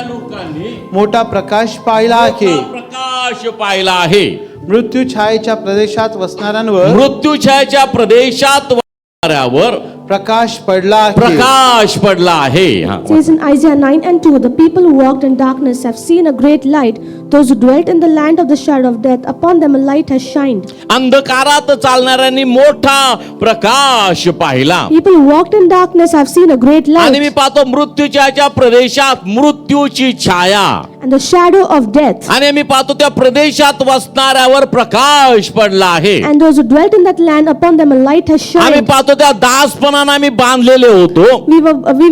लोकांनी मोठा प्रकाश पाहिला आहे. प्रकाश पाहिला आहे. मृत्यू छायेच्या प्रदेशात वसणाऱ्यांवर मृत्यू छायेच्या प्रदेशात वाऱ्यावर प्रकाश पडला आहे. प्रकाश पडला आहे. It says in Isaiah 9:2, the people who walked in darkness have seen a great light. Those who dwelt in the land of the shadow of death, upon them a light has shined. अंधकारात चालणाऱ्यांनी मोठा प्रकाश पाहिला. People who walked in darkness have seen a great आणि मी light. पाहतो मृत्यूच्या प्रदेशात मृत्यूची छाया And the shadow of death. आणि मी पाहतो त्या प्रदेशात वसणाऱ्यावर प्रकाश पडला आहे. And those who dwelt in that land, upon them a light has आम्ही shined. पाहतो त्या दासपणाने आम्ही बांधलेले होतो. We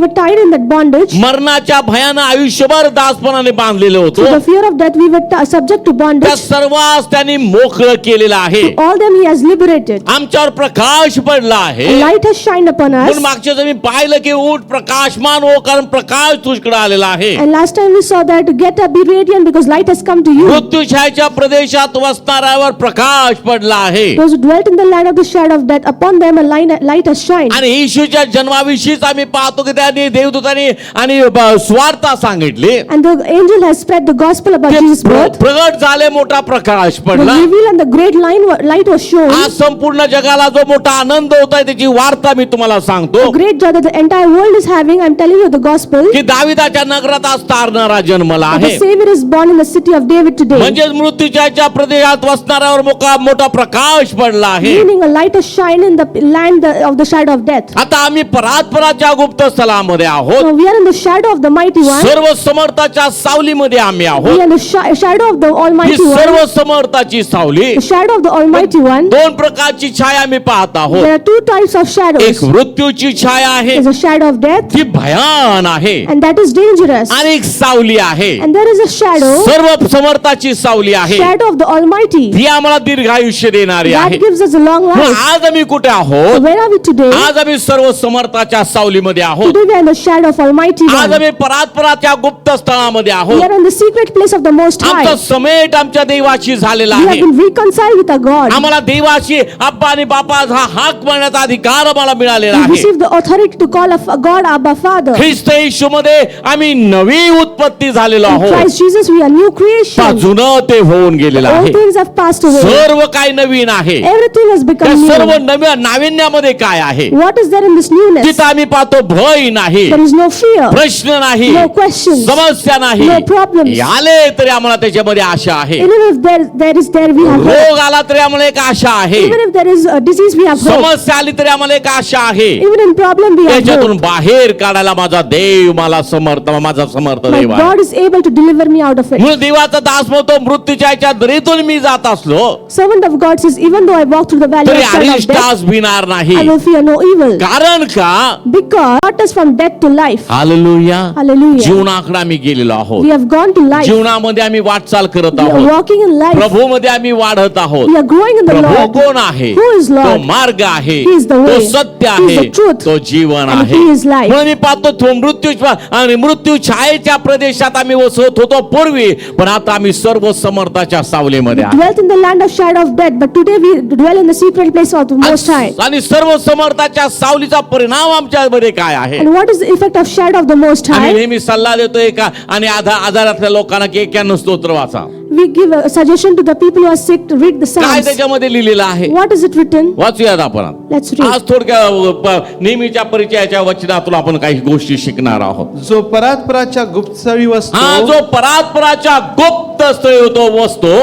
were tied in that bondage. मरणाच्या भयानं आयुष्यभर दासपणाने बांधलेले होतो. To the fear of death, we were subject to त्या bondage. सर्वांस त्यांनी मोकळं केलेलं आहे. All them he has liberated. आमच्यावर प्रकाश पडला आहे. A light has shined upon us. म्हणून मागच्या वेळी मी पाहिलं की उठ प्रकाशमान हो, कारण प्रकाश तुझकडे आलेला आहे. And last time we saw that, get up, be radiant, because light has come to you. मृत्यूछायेच्या प्रदेशात वसणाऱ्यावर प्रकाश पडला आहे. Those who dwelt in the land of the shadow of death, upon them a light has shined. आणि येशूच्या जन्माविषयीच आम्ही पाहतो की त्यांनी देवदूतांनी आणि स्वार्था सांगितले. And the angel has spread the gospel about Jesus' birth. प्रगट झाले, मोठा प्रकाश The पडला. reveal and the great light was shown. आज संपूर्ण जगाला जो मोठा आनंद होता त्याची वार्ता मी तुम्हाला सांगतो A great joy that the entire world is having. I'm telling you the gospel. की दाविदाच्या नगरात आज तारणारा जन्मला That आहे. the Savior is born in the city of David today. म्हणजेच मृत्यूच्या प्रदेशात वसणाऱ्यावर मोठा प्रकाश पडला आहे. Meaning a light has shined in the land of the shadow of death. आता आम्ही परात्पराच्या गुप्त स्थळामध्ये आहोत. So we are in the shadow of the mighty one. सर्व समर्थाच्या सावलीमध्ये आम्ही We आहोत. are in the shadow of the he almighty सर्व one. समर्थाची सावली The shadow of the almighty one. दोन प्रकारची छाया आम्ही पाहत आहोत. There are two types of shadows. एक मृत्यूची छाया आहे, There's a shadow of death, ती भयान आहे. and that is dangerous. आणि एक सावली आहे, And there is a shadow, सर्व समर्थाची सावली आहे. shadow of the almighty. ती आम्हाला दीर्घायुष्य देणारी That आहे. gives us a long मग life. आज आम्ही कुठे So आहोत? where are we today? आज आम्ही सर्व समर्थाच्या सावलीमध्ये आहोत. Today we are in the shadow of Almighty आज One. आम्ही परात्पराच्या गुप्त स्थळामध्ये We आहोत. are in the secret place of the Most High. आमचा समेट आमच्या देवाशी झालेला We have आहे. been reconciled with our God. आम्हाला देवाशी अब्बा आणि बापा हा हाक म्हणण्याचा अधिकार आम्हाला मिळालेला We आहे. receive the authority to call of God Abba Father. ख्रिस्त येशूमध्ये आम्ही नवी उत्पत्ती झालेलो In आहोत. Christ Jesus we are new creation. जुनं ते होऊन गेलेलं All आहे. things have passed away. सर्व काही नवीन आहे. Everything has त्या become सर्व new. नव्या नाविन्यामध्ये काय आहे? What is there in this newness? तिथं आम्ही पाहतो भय नाही, There is no fear, प्रश्न नाही, no questions, समस्या नाही. no problems. आले तरी आम्हाला त्याच्यामध्ये आशा आहे. Even if there we have hope. रोग आला तरी आम्हाला एक आशा आहे. Even if there is a disease we have hope. समस्या आली तरी आम्हाला एक आशा आहे. Even in problem we have त्याच्यातून hope. बाहेर काढायला माझा देव मला माझा समर्थ My देव आहे. God is able to deliver me out of it. म्हणून देवाचा दास म्हणतो मृत्यूच्या याच्या दरीतून मी जात असलो Servant of God says, even though I walk through the valley तरी of shadow of death, अरिष्टास भिणार नाही. I will fear no evil. कारण का? Because brought us from death to life. Hallelujah. Hallelujah. जीवनाकडे आम्ही गेलेलो आहोत. We have gone to life. जीवनामध्ये आम्ही वाटचाल करत We are आहोत. walking in life. प्रभूमध्ये आम्ही वाढत आहोत. We are growing in the Prabhu Lord. कोण आहे? Who is Lord? तो मार्ग आहे, He is the तो way. सत्य He is आहे, the truth. तो जीवन And आहे. He is life. म्हणून मी पाहतो तो मृत्यू छायेच्या प्रदेशात आम्ही वसत होतो पूर्वी, पण आता आम्ही सर्व समर्थाच्या सावलीमध्ये आहोत. Dwelt in the land of shadow of death, but today we dwell in the secret place of the Most High. आणि सर्व समर्थाच्या सावलीचा परिणाम आमच्यामध्ये काय आहे? And what is the effect of shadow of the Most आम्ही High? नेहमी सल्ला देतोय का आणि आजारातल्या लोकांना की 91 स्तोत्र वाचा. We give a suggestion to the people who are sick to read the काय Psalms. त्याच्यामध्ये लिहिलेलं आहे? What is it written? वाचूयात आपण. Let's read. आज थोडक्या नेहमीच्या परिचयाच्या वचनातून आपण काही गोष्टी शिकणार आहोत. जो परात्पराच्या गुप्तस्थळी हा वसतो जो परात्पराच्या गुप्त स्थळी होतो वसतो,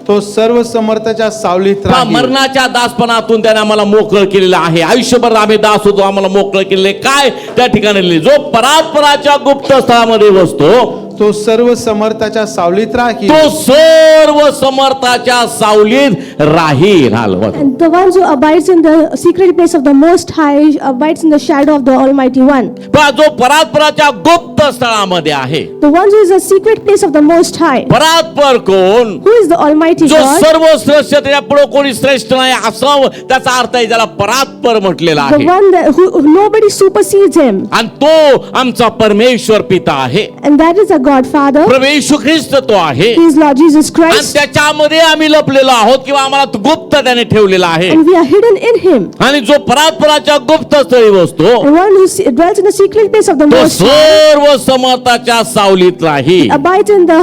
तो सर्व समर्थाच्या सावलीत त्या राहील. मरणाच्या दासपणातून त्याने आम्हाला मोकळ केलेलं आहे. आयुष्यभर आम्ही दास होतो, आम्हाला मोकळ केलेले काय त्या ठिकाणी लिहिले, जो परात्पराच्या गुप्त स्थळामध्ये वसतो तो सर्व समर्थाच्या सावलीत राहील. तो सर्व समर्थाच्या सावलीत राहील. And the one who abides in the secret place of the Most High abides in the shadow of the Almighty One. जो परात्पराच्या गुप्त स्थळामध्ये आहे. The one who is a secret place of the Most High. परात्पर कोण? Who is the Almighty जो God? सर्व श्रेष्ठ त्याच्या पुढे कोणी श्रेष्ठ नाही असं त्याचा अर्थ आहे, ज्याला परात्पर म्हटलेला The आहे. one who nobody supersedes him. आणि तो आमचा परमेश्वर पिता आहे. And that is a God Father. प्रभू येशू ख्रिस्त तो आहे He is Lord Jesus आणि Christ. त्याच्यामध्ये आम्ही लपलेलो आहोत किंवा आम्हाला गुप्त त्याने ठेवलेला आहे And we are hidden in Him. आणि जो परात्पराच्या गुप्त स्थळी बसतो The one who dwells in the secret place of the तो Most High सर्व समर्थाच्या सावलीत राही abides in the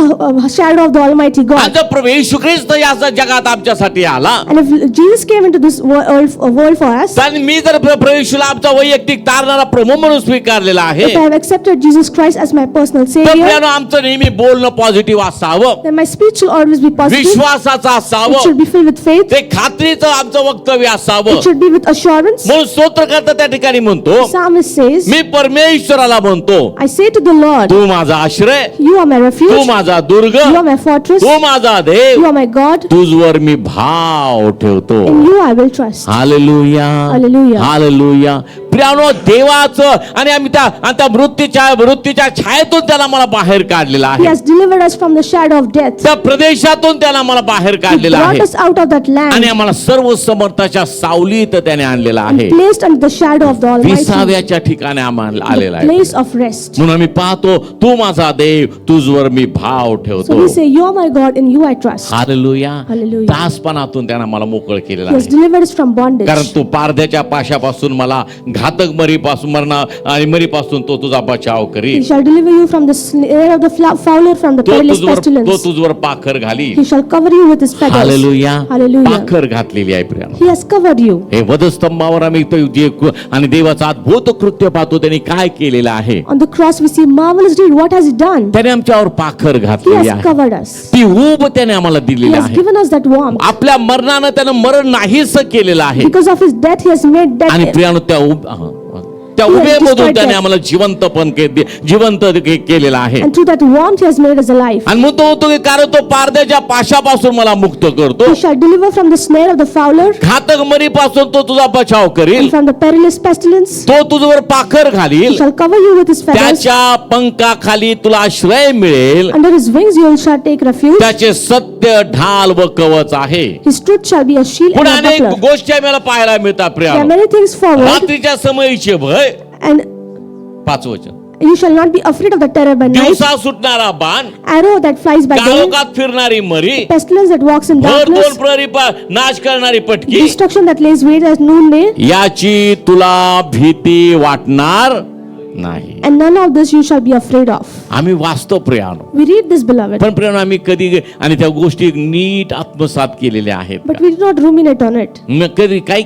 shadow of the Almighty आणि God. जर प्रभू येशू ख्रिस्त या जगात आमच्यासाठी आला And if Jesus came into this world for us, आणि मी जर प्रभू येशूला आमचा वैयक्तिक तारणारा प्रभू म्हणून स्वीकारलेला आहे if I have accepted Jesus Christ as my personal तर Savior, प्रियानो, आमचं नेहमी बोलणं पॉझिटिव्ह असावं then my speech should always be positive. विश्वासाचं It असावं should be filled with faith. ते खात्रीचं आमचं वक्तव्य असावं It should be with assurance. म्हणून स्तोत्रकर्ता त्या ठिकाणी म्हणतो Psalmist says, मी परमेश्वराला म्हणतो I say to the Lord, तू माझा आश्रय You are my Tu refuge, माझा दुर्ग You are my fortress, तू माझा देव You are my God, तुझवर मी भाव ठेवतो in You I will trust. Hallelujah Hallelujah. Hallelujah प्रियानो देवाचं आणि आम्ही त्या मृत्यूच्या छायेतून त्याला मला बाहेर काढलेला He आहे has delivered us from the shadow of death. त्या प्रदेशातून त्याला मला बाहेर He काढलेला brought आहे us out of that land आणि आम्हाला सर्व समर्थाच्या सावलीत त्याने आणलेला and आहे placed under the shadow of the Almighty, विसाव्याच्या ठिकाणी आम्हाला आलेला the आहे place of rest. म्हणून आम्ही पाहतो तू माझा देव तुझवर मी भाव So ठेवतो we say, You are my God, in You I trust. Hallelujah Hallelujah. दासपणातून त्यानं मला मोकळ केलेला He has आहे delivered us from bondage. कारण तू पारध्याच्या पाशापासून मला घातक मरीपासून तो तुझा बचाव He करील shall deliver you from the snare of the fowler, from the तो perilous तुझवर pestilence. पाखर घाली He shall cover you with His feathers. Hallelujah Hallelujah. पाखर घातलेली आहे Priya He has covered you. हे वधस्तंभावर आम्ही आणि देवाचं अद्भुत कृत्य पाहतो त्यांनी काय केलेलं आहे On the cross we see marvelous deed. What has He done? त्याने आमच्यावर पाखर He घातलेली has आहे covered us. ती ऊब त्याने आम्हाला He दिलेली has आहे given us that warmth. आपल्या मरणानं त्यानं मरण नाहीस केलेलं आहे Because of His death, He has made आणि death. प्रियानो त्या He has उभेमधून destroyed त्याने death. आम्हाला जिवंत केलेलं आहे And through that warmth, He has made us alive. आणि मग तो होतो की कारण तो पारद्याच्या पाशापासून मला मुक्त करतो He shall deliver from the snare of the fowler घातक मरीपासून तो तुझा बचाव करील and from the perilous pestilence. तो तुझवर पाखर He घालील shall cover you with His feathers. त्याच्या पंखाखाली तुला आश्रय मिळेल Under His wings you shall take refuge. त्याचे सत्य ढाल व कवच आहे His truth shall be a shield and पुढे a अनेक buckler. गोष्टी आम्हाला पाहायला मिळतात There are Priya many things forward, रात्रीच्या समयीचे भय and 5 वचन you shall not be afraid of the terror by night, दिवसा सुटणारा बाण arrow that flies by day, काळोखात फिरणारी मरी pestilence that walks in भर darkness, दोन प्रहरी नाश करणारी पटकी destruction that lays wait at noonday, याची तुला भीती वाटणार नाही and none of this you shall be afraid of. आम्ही वाचतो प्रियानो We read this, beloved, पण प्रियानो आम्ही कधी आणि त्या गोष्टी नीट आत्मसात केलेल्या आहेत but we do not ruminate on it. मग कधी काही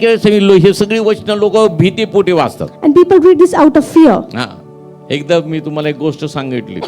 हे सगळी वचनं लोक भीतीपोटी वाचतात And people read this out of fear. हा एकदा मी तुम्हाला एक गोष्ट सांगितली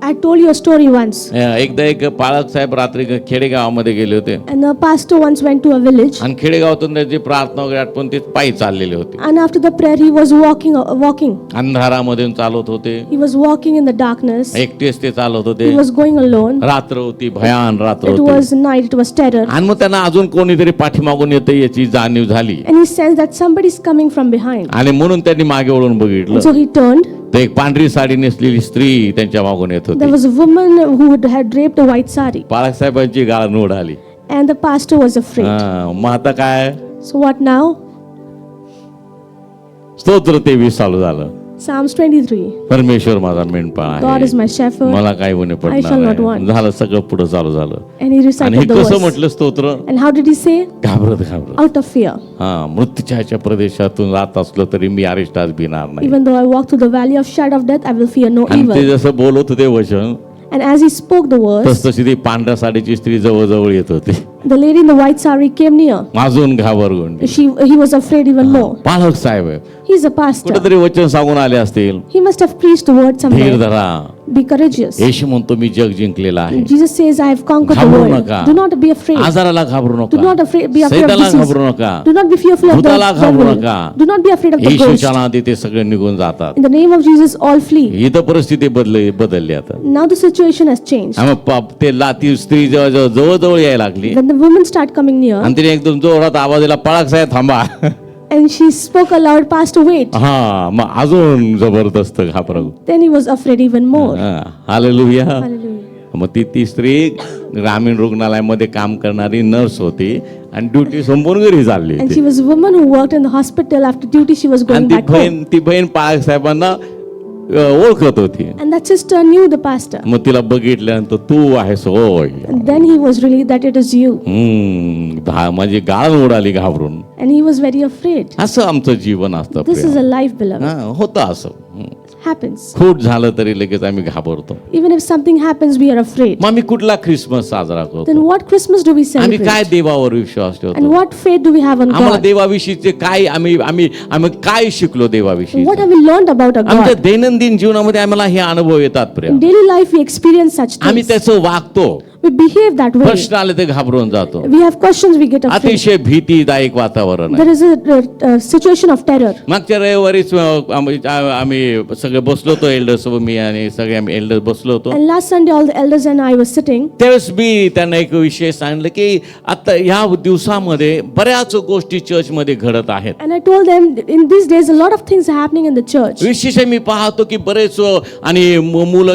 I told you a story once. एकदा एक पाळक साहेब रात्री खेडेगावामध्ये गेले होते And a pastor once went to a village, आणि खेडेगावातून त्याची प्रार्थना वगैरे आटपून ते पायी चाललेले होते and after the prayer he was walking. अंधारामधून चालत होते He was walking in the darkness. एकटेच ते चालत होते He was going alone. रात्र होती भयान रात्र It होती was night, it was terror. आणि मग त्यांना अजून कोणीतरी पाठीमागून येते याची जाणीव झाली And he sensed that somebody is coming from behind. आणि म्हणून त्यांनी मागे वळून बघितलं So he turned. तर एक पांढरी साडी नेसलेली स्त्री त्यांच्या मागून येत There होती was a woman who had draped a white sari. पाळक साहेबांची गाळ नोड आली And the pastor was afraid. मग आता काय So what now? स्तोत्र 23 चालू झालं Psalms 23. परमेश्वर माझा मेंढपाळ God is आहे my shepherd. मला काही उणे I shall not पडणार want. नाही. झालं सगळं पुढे चालू झालं And he आणि हे recited the कसं verse. म्हटलं स्तोत्र And how did he say? घाबरत Out of fear. हा मृत्यूच्या प्रदेशातून जात असलो तरी मी अरिष्टास भिणार नाही Even though I walk through the valley of shadow of death, I will fear no आणि ते evil. जसं बोलत होते वचन And as he spoke the words, तस तशी ती पांढऱ्या साडीची स्त्री जवळ येत होती the lady in the white sari came near. अजून घाबरगुंडी He was afraid even more. पालक साहेब He's a pastor. कुठेतरी वचन सांगून आले असतील He must have preached the word धीर somewhere. धरा Be courageous. येशू म्हणतो मी जग जिंकलेला आहे Jesus says, I have conquered the घाबरू world. नका. Do not be afraid. आजाराला घाबरू Do not नका be afraid of सैताला disease. घाबरू नका Do not be fearful of the भूताला घाबरू devil. नका. Do not be afraid of the ghost. येशूच्या नावाने ते सगळे निघून जातात In the name of Jesus, all flee. इथं परिस्थिती बदलली आता Now the situation has changed. आणि मग ते लाती स्त्री जवळ यायला लागली When the women start coming near, आणि तिने एकदम जोरात आवाज दिला पळक साहेब थांबा and she spoke aloud, Pastor, wait. हा मग अजून जबरदस्त घाबरू Then he was afraid even more. Hallelujah Hallelujah. मग ती स्त्री ग्रामीण रुग्णालयामध्ये काम करणारी नर्स होती आणि ड्युटी संपून घरी चालली And होती she was a woman who worked in the hospital. After duty, she was आणि going back home. ती बहीण पाळक साहेबांना ओळखत होती. And that sister knew the pastor. मग तिला बघितल्यानंतर तू आहेस होय. And then he was relieved that it is you. माझी गाळ उडाली घाबरून. And he was very afraid. असं आमचं जीवन असतं. This is a life, beloved. होतं असं. Happens. खूप झालं तरी लगेच आम्ही घाबरतो. Even if something happens, we are afraid. मग आम्ही कुठला ख्रिसमस साजरा Then करतो? what Christmas do we आम्ही काय celebrate? देवावर विश्वास And ठेवतो? what faith do we have on आम्हाला God? देवाविषयीचे काय आम्ही आम्ही आम्ही काय शिकलो देवाविषयी? What have we learned about our आमच्या God? दैनंदिन जीवनामध्ये आम्हाला हे अनुभव येतात प्रिय. In daily life, we experience such आम्ही things. त्याचं वागतो. We behave that way. प्रश्न आले ते घाबरून जातो. We have questions, we get afraid. अतिशय भीतीदायक वातावरण आहे. There is a situation of terror. मागच्या रविवारीच आम्ही सगळे बसलो होतो एल्डर्स मी आणि सगळे आम्ही एल्डर्स बसलो होतो. And last Sunday, all the elders and I were sitting. त्यावेळेस मी त्यांना एक विषय सांगितलं की आता ह्या दिवसामध्ये बऱ्याच गोष्टी चर्चमध्ये घडत आहेत. And I told them, in these days, a lot of things are happening in the church. विशेष मी पाहतो की बरेच आणि मुलं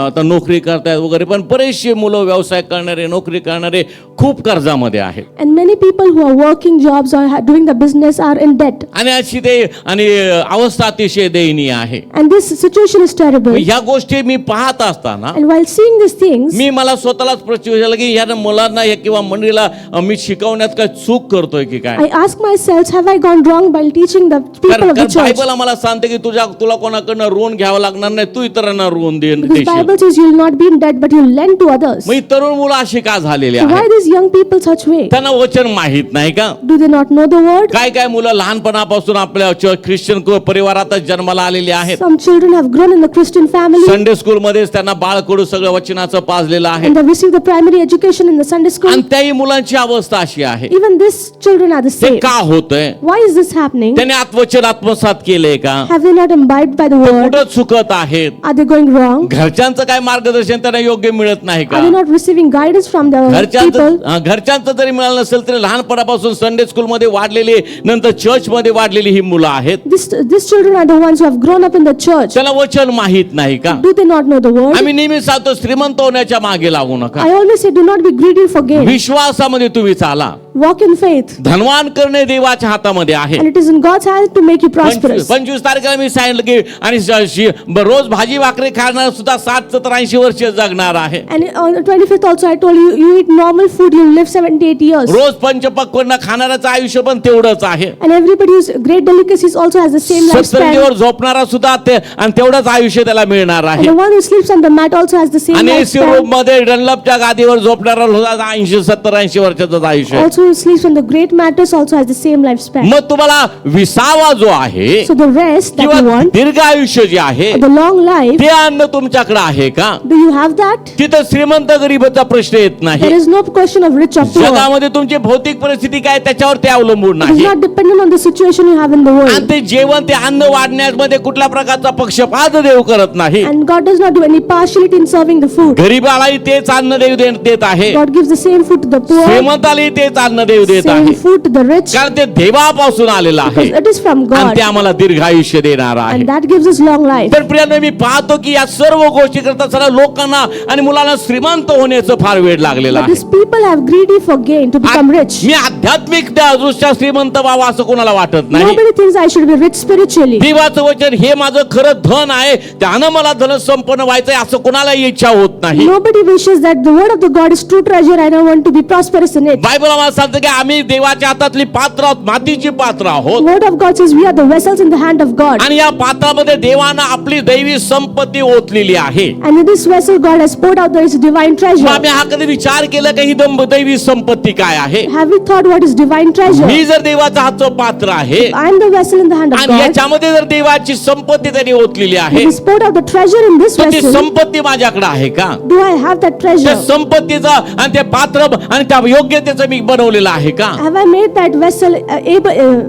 आता नोकरी करतायत वगैरे, पण बरेचसे मुलं व्यवसाय करणारे नोकरी करणारे खूप कर्जामध्ये आहेत. And many people who are working jobs or doing the business are in debt. आणि अशी ते आणि अवस्था अतिशय दयनीय आहे. And this situation is terrible. ह्या गोष्टी मी पाहत असताना And while seeing these things, मी मला स्वतःलाच प्रश्न विचारला की या मुलांना किंवा मंडळीला मी शिकवण्यात काय चूक करतोय की काय? I ask myself, have I gone wrong by teaching the people of the church? Bible आम्हाला सांगते की तुला कोणाकडनं ऋण घ्यावं लागणार नाही, तू इतरांना ऋण Because देशील. Bible says you will not be in debt, but you will lend to others. मग ही तरुण मुलं अशी का झालेली So why आहेत? these young people such way? त्यांना वचन माहित नाही का? Do they not know the word? काय काय मुलं लहानपणापासून आपल्या ख्रिश्चन परिवारातच जन्माला आलेली आहेत. Some children have grown in the Christian family Sunday school मध्येच त्यांना बाळकडू सगळं वचनाचं पाजलेलं आहे. and they receive the primary education in the Sunday school. आणि त्याही मुलांची अवस्था अशी आहे. Even these children are the ते same. का होतंय? Why is this happening? त्याने आत्मवचन आत्मसात केलंय का? Have they not imbibed by the word? कुठं चुकत आहेत? Are they going wrong? घरच्यांचं काय मार्गदर्शन त्यांना योग्य मिळत नाही का? Are they not receiving guidance from the people? घरच्यांचं जरी मिळालं नसेल तरी लहानपणापासून संडे स्कूल मध्ये वाढलेली नंतर चर्च मध्ये वाढलेली ही मुलं आहेत. These children are the ones who have grown up in the church. त्याला वचन माहित नाही का? Do they not know the word? आम्ही नेहमी सांगतो श्रीमंत होण्याच्या मागे लागू नका. I always say, do not be greedy for gain. विश्वासामध्ये तुम्ही चाला. Walk in faith. धनवान करणे देवाच्या हातामध्ये आहे. And it is in God's hands to make you prosperous. 25 तारखेला मी सांगितलं की आणि रोज भाजी भाकरी खाणार सुद्धा 60-70-80 वर्ष जगणार आहे. And on the 25th also I told you, you eat normal food, you live 70-80 years. रोज पंचपक्वान्न खाणाऱ्याचं आयुष्य पण तेवढंच आहे. And everybody who's great delicacies also has the same 70 lifespan. वर झोपणारा सुद्धा ते आणि तेवढंच आयुष्य त्याला मिळणार And आहे. the one who sleeps on the mat also has the same आणि एसी lifespan. रूम मध्ये डनलपच्या गादीवर झोपणारा 80-70-80 वर्षाचं आयुष्य आहे. Also who sleeps on the great mattress also has the same lifespan. मग तुम्हाला विसावा जो आहे So the rest that you किंवा want, दीर्घ आयुष्य जे आहे the long life, ते अन्न तुमच्याकडे आहे का? do you have that? तिथं श्रीमंत गरीबाचा प्रश्न येत नाही. There is no question of rich or poor. जगामध्ये तुमची भौतिक परिस्थिती काय त्याच्यावर ते अवलंबून It is नाही. not dependent on the situation you have in the आणि world. ते जेवण ते अन्न वाढण्यामध्ये कुठल्या प्रकारचा पक्षपात देव करत नाही. And God does not do any partiality in serving the food. गरीबालाही तेच अन्न देव देत आहे. God gives the same food to the poor, श्रीमंतालाही तेच अन्न देव देत same आहे. food to the rich, कारण ते देवापासून आलेलं आहे because it is from आणि God. ते आम्हाला दीर्घ आयुष्य देणार आहे. And that gives us long life. तर प्रियांनो मी पाहतो की या सर्व गोष्टी करता सगळ्या लोकांना आणि मुलांना श्रीमंत होण्याचं फार वेळ लागलेला But आहे. these people have greedy for gain to become rich. मी आध्यात्मिक दृष्ट्या श्रीमंत व्हावं असं कोणाला वाटत नाही. Nobody thinks I should be rich spiritually. देवाचं वचन हे माझं खरं धन आहे, त्यानं मला धन संपन्न व्हायचंय असं कोणालाही इच्छा होत नाही. Nobody wishes that the word of the God is true treasure and I want to be prosperous in it. Bible आम्हाला सांगतं की आम्ही देवाच्या हातातली पात्र आहोत, मातीची पात्र आहोत. The word of God says we are the vessels in the hand of God. आणि या पात्रामध्ये देवानं आपली दैवी संपत्ती ओतलेली आहे. And in this vessel God has poured out His divine मग treasure. आम्ही हा कधी विचार केला की ही दैवी संपत्ती काय आहे? Have we thought what is divine treasure? मी जर देवाचा हातचं पात्र आहे I am the vessel in the hand of आणि God. याच्यामध्ये जर देवाची संपत्ती त्यांनी ओतलेली आहे, He has poured out the treasure in this तर ती vessel. संपत्ती माझ्याकडे आहे का? Do I have that त्या treasure? संपत्तीचा आणि त्या पात्र आणि त्या योग्यतेचं मी बनवलेलं आहे का? Have I made that vessel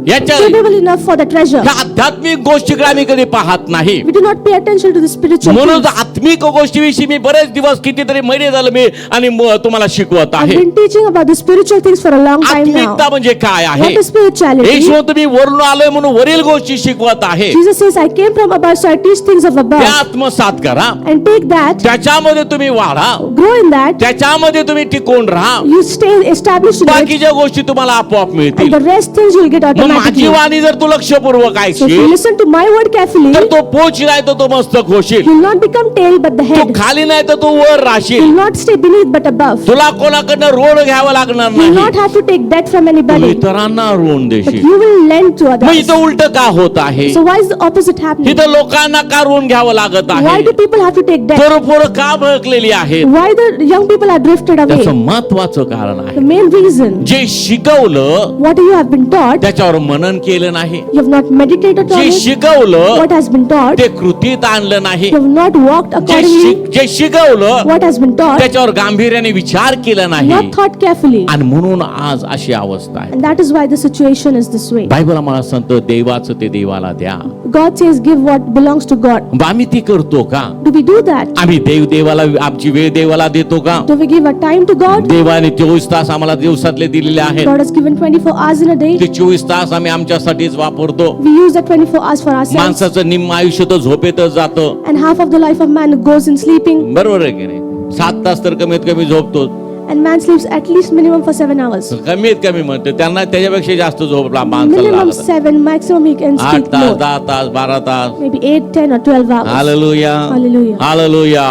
याच्या- capable enough for the treasure? ह्या आध्यात्मिक गोष्टीकडे आम्ही कधी पाहत नाही. We do not pay attention to the spiritual म्हणून things. आत्मिक गोष्टीविषयी मी बरेच दिवस कितीतरी महिने झालं मी आणि तुम्हाला शिकवत I've आहे. been teaching about the spiritual things for a long time now. आत्मिकता म्हणजे काय आहे? What is spirituality? येशू तुम्ही वरून आलोय म्हणून वरील गोष्टी शिकवत आहे. Jesus says, I came from above, so I teach things of त्या above. आत्मसात करा, And take that, त्याच्यामध्ये तुम्ही वाढा, grow in that, त्याच्यामध्ये तुम्ही टिकून राहा. you stay established in it. बाकी बाकीच्या गोष्टी तुम्हाला आपोआप and मिळतील. the rest things you'll get मग माझी automatically. वाणी जर तू लक्षपूर्वक So if you ऐकशील listen to my word carefully, तर तो पोच नाही तर तो मस्तक होशील. you'll not become tail but the Tu head. खाली नाही तर तू वर राहशील. You'll not stay beneath but above. तुला कोणाकडनं ऋण घ्यावं लागणार You'll नाही. not have to take debt from Tu anybody, इतरांना ऋण but देशील. you will lend to मग others. इथं उलट का होत आहे? So why is the opposite happening? इथं लोकांना का ऋण घ्यावं लागत Why आहे? do people have to take debt? पोरं का भडकलेली आहेत? Why the young people are drifted away? त्याचं महत्वाचं कारण The आहे main reason, जे शिकवलं what you have been taught, त्याच्यावर मनन केलं नाही. you have not meditated on जे it. शिकवलं What has been taught, ते कृतीत आणलं नाही. you have not walked accordingly. जे शिकवलं What has been taught, त्याच्यावर गांभीर्याने विचार केला नाही. not thought carefully. आणि म्हणून आज अशी अवस्था आहे. And that is why the situation is this way. Bible आम्हाला सांगतो देवाचं ते देवाला द्या. God says, give what belongs to God. मग आम्ही ती करतो का? Do we do that? आम्ही देवाला आमची वेळ देवाला देतो का? Do we give our time to God? देवाने 24 तास आम्हाला दिवसातले दिलेले आहेत. God has given 24 hours in a day. ते 24 तास आम्ही आमच्यासाठीच वापरतो. We use that 24 hours for ourselves. माणसाचं निम्म आयुष्य तर झोपेतच जातं. And half of the life of man goes in sleeping. बरोबर आहे की नाही? 7 तास तर कमीत कमी झोपतो. And man sleeps at least minimum for 7 hours. कमीत कमी म्हणते त्यांना त्याच्यापेक्षा जास्त झोप माणसाला Minimum लागत. 7, maximum he can 8 sleep तास more. 10 तास 12 तास. Maybe 8, 10 or 12 hours. Hallelujah Hallelujah. Hallelujah.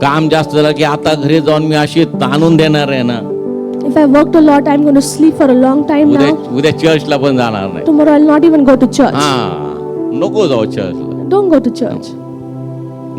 काम जास्त झालं की आता घरी जाऊन मी अशी ताणून देणार आहे ना. If I worked a lot, I'm going to sleep for a long time उद्या now. उद्या चर्चला पण जाणार नाही. Tomorrow I'll not even go to church. हा नको जाऊ चर्चला. Don't go to church.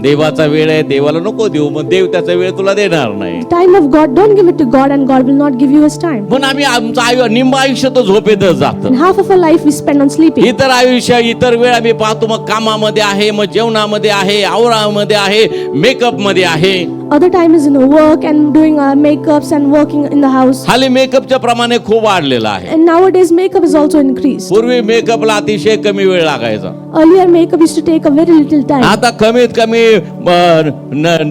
देवाचा वेळ आहे देवाला नको देऊ मग देव त्याचा वेळ तुला देणार नाही. Time of God, don't give it to God and God will not give you his time. पण आम्ही आमचं निम्म आयुष्य तर झोपेतच जातं. And half of our life we spend on sleeping. इतर आयुष्य इतर वेळ आम्ही पाहतो मग कामामध्ये आहे मग जेवणामध्ये आहे आवरामध्ये आहे मेकअप मध्ये आहे. Other time is in work and doing our makeups and working in the house. खाली मेकअपच्या प्रमाणे खूप वाढलेलं आहे. And nowadays makeup is also increased. पूर्वी मेकअपला अतिशय कमी वेळ लागायचा. Earlier makeup used to take a very little time. आता कमीत कमी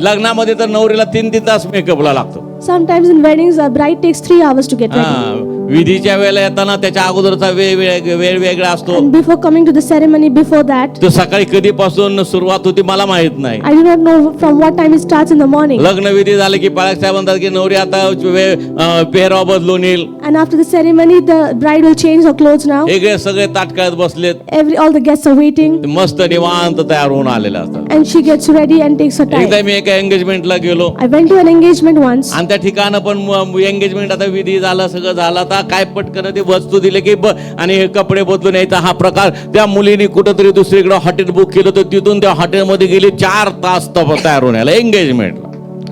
लग्नामध्ये तर नवरीला 3-3 तास मेकअपला लागतो. Sometimes in weddings, a bride takes 3 hours to get ready. हा, विधीच्या वेळेला येताना त्याच्या अगोदरचा वेळ वेगळा असतो. And before coming to the ceremony, before that, तो सकाळी कधीपासून सुरुवात होती मला माहित नाही. I do not know from what time it starts in the morning. लग्न विधी झाले की पाळक साहेब म्हणतात की नवरी आता पेहराव बदलून येईल. And after the ceremony, the bride will change her clothes now. हे सगळे ताटकळत बसलेत. All the guests are waiting. मस्त निवांत तयार होऊन आलेले असतात. And she gets ready and takes her एकदा time. मी एका एंगेजमेंटला गेलो I went to an engagement once. आणि त्या ठिकाणं पण एंगेजमेंट आता विधी झाला सगळं झालं आता काय पटकन ते वस्तू दिले की आणि हे कपडे बदलून यायचा हा प्रकार. त्या मुलीने कुठंतरी दुसरीकडे हॉटेल बुक केलं तर तिथून त्या हॉटेलमध्ये गेली 4 तास तयार होऊन यायला engagement.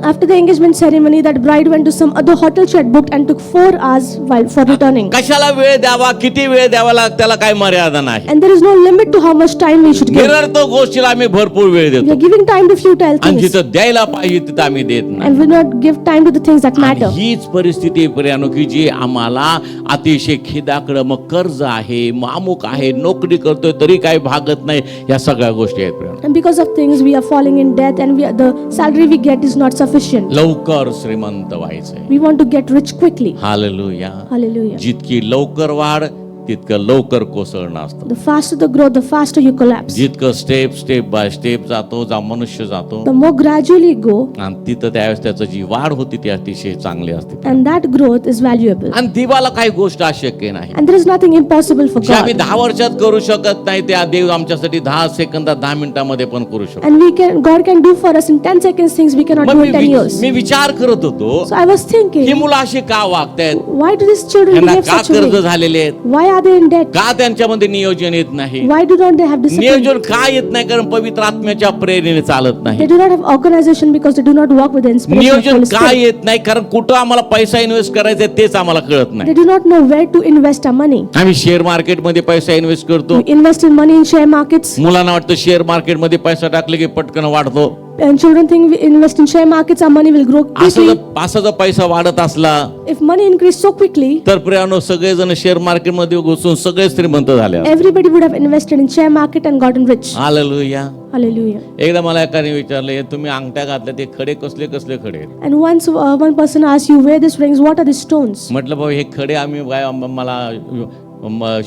After the engagement ceremony, that bride went to some other hotel she had booked and took 4 hours for returning. कशाला वेळ द्यावा किती वेळ द्यावा त्याला काही मर्यादा नाही. And there is no limit to how much time we should give. निरर्थक गोष्टीला आम्ही भरपूर वेळ We देतो are giving time to futile आणि things. जिथं द्यायला पाहिजे तिथं आम्ही देत नाही. And we not give time to the things that आणि matter. हीच परिस्थिती पर्यानो की जी आम्हाला अतिशय खिदाकडं मग कर्ज आहे मग अमुक आहे नोकरी करतोय तरी काही भागत नाही या सगळ्या गोष्टी आहेत पर्यानो. And because of things we are falling in debt and the salary we get is not sufficient. लवकर श्रीमंत व्हायचंय. We want to get rich quickly. Hallelujah. Hallelujah. जितकी लवकर वाढ तितकं लवकर कोसळणं असतं. The faster the growth, the faster you collapse. जितकं स्टेप बाय स्टेप जातो मनुष्य जातो The more gradually you go, आणि तिथं त्यावेळेस त्याचं जी वाढ होती ती अतिशय चांगली असते. and that growth is valuable. आणि देवाला काही गोष्ट अशक्य नाही. And there is nothing impossible for जे आम्ही God. 10 वर्षात करू शकत नाही त्या देव आमच्यासाठी 10 सेकंदात 10 मिनिटांमध्ये पण करू शकतो. And God can do for us in 10 seconds things we cannot मग do in 10 years. मी विचार करत होतो So I was he thinking, मुलं अशी का वागतायत why do these children त्यांना behave का such a कर्ज way? झालेले आहेत Why are they in debt? का त्यांच्यामध्ये नियोजन येत नाही. Why do not they have discipline? नियोजन का येत नाही कारण पवित्र आत्म्याच्या प्रेरणेने चालत They नाही. do not have organization because they do not walk with the inspiration of नियोजन Holy का Spirit. येत नाही कारण कुठं आम्हाला पैसा इन्व्हेस्ट करायचा तेच आम्हाला कळत They नाही. do not know where to invest our money. आम्ही शेअर मार्केटमध्ये पैसा इन्व्हेस्ट करतो. We invest in money in share markets, मुलांना वाटतं शेअर मार्केटमध्ये पैसा टाकले की पटकन वाढतो. and children think we invest in share markets, our money will grow quickly. असा जर पैसा वाढत असला If money increased so quickly, तर प्रियानो सगळेजण शेअर मार्केटमध्ये घुसून सगळे श्रीमंत झाले. everybody would have invested in share market and gotten rich. Hallelujah. Hallelujah. एकदा मला एकाने विचारले तुम्ही अंगठ्या घातल्या ते खडे कसले कसले खडे आहेत? And once one person asked you, where these rings, what are these stones? म्हटलं भाऊ हे खडे आम्ही मला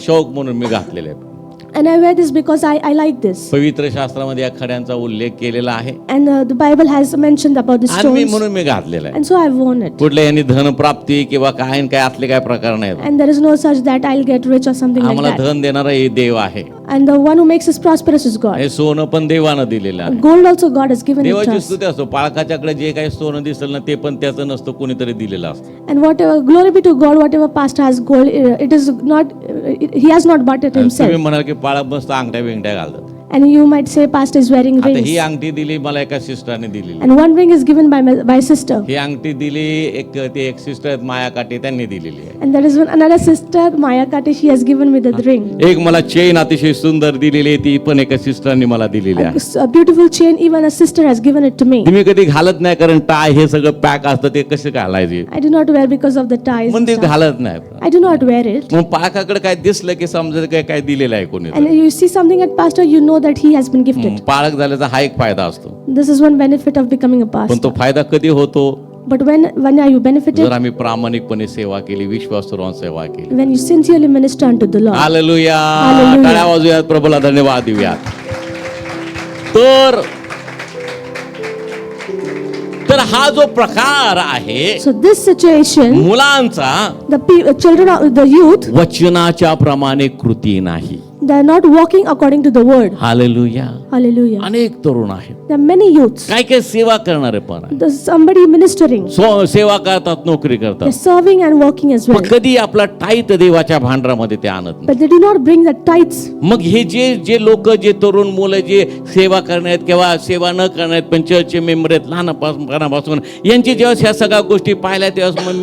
शौक म्हणून मी घातलेले आहेत. And I wear this because I like this. पवित्र शास्त्रामध्ये या खड्यांचा उल्लेख केलेला आहे And the Bible has mentioned about the आणि stones. म्हणून मी घातलेला आहे. And so I've worn it. कुठल्या यांनी धनप्राप्ती किंवा काय न काय असले काय प्रकार नाहीत. And there is no such that I'll get rich or something like आम्हाला that. धन देणारा हे देव आहे. And the one who makes us prosperous is God. हे सोनं पण देवानं दिलेलं आहे. Gold also God has given it to देवाची us. स्तुती असतो. पाळकाच्याकडे जे काही सोनं दिसेल ना ते पण त्याचं नसतं, कोणीतरी दिलेलं असतं. And whatever, glory be to God, whatever pastor has gold, it is not, he has not bought it तुम्ही himself. म्हणाल की पाळक मस्त अंगठ्या बिंगट्या घालतात. And you might say pastor is wearing आता ही rings. अंगठी दिली मला एका सिस्टरने दिलेली. And one ring is given by sister. ही अंगठी दिली एक सिस्टर आहेत माया काटे त्यांनी दिलेली आहे. And there is another sister, Maya Kate, she has given me the ring. एक मला चेन अतिशय सुंदर दिलेली आहे, ती पण एका सिस्टरने मला दिलेली आहे. A beautiful chain, even a sister has given it to me. तुम्ही कधी घालत नाही, कारण टाय हे सगळं पॅक असतं, ते कसे घालायचे I do not wear because of the ties. पण and ते stuff. घालत नाही. I do not wear it. मग पाळकाकडे काय दिसलं की समजायचं काय काय दिलेलं आहे कोणी. And you see something at pastor, you know that he has been gifted. पाळक झाल्याचा हा एक फायदा असतो. This is one benefit of becoming a पण pastor. तो फायदा कधी होतो But when are you benefited? जर आम्ही प्रामाणिकपणे सेवा केली, विश्वास ठेवून सेवा केली. When you sincerely minister unto the Lord. Hallelujah. Hallelujah. टाळ्या वाजूयात, प्रभूला धन्यवाद देऊयात. तर हा जो प्रकार आहे So this situation, मुलांचा the children, the youth, वचनाच्या प्रमाणे कृती नाही. they are not walking according to the word. Hallelujah. Hallelujah. अनेक तरुण आहेत, There are many youths. काय काय सेवा करणारे पण आहेत. There's somebody ministering. सेवा करतात, नोकरी They're करतात, serving and working as well. पण कधी आपला टाईत देवाच्या भांडरामध्ये ते आणत नाही. But they do not bring the tithes. मग हे जे लोक, जे तरुण मुलं जे सेवा करण्यात किंवा सेवा न करण्यात पण चर्चचे मेंबर आहेत लहानपणापासून, यांची जेव्हा ह्या सगळ्या गोष्टी पाहिल्या तेव्हा मग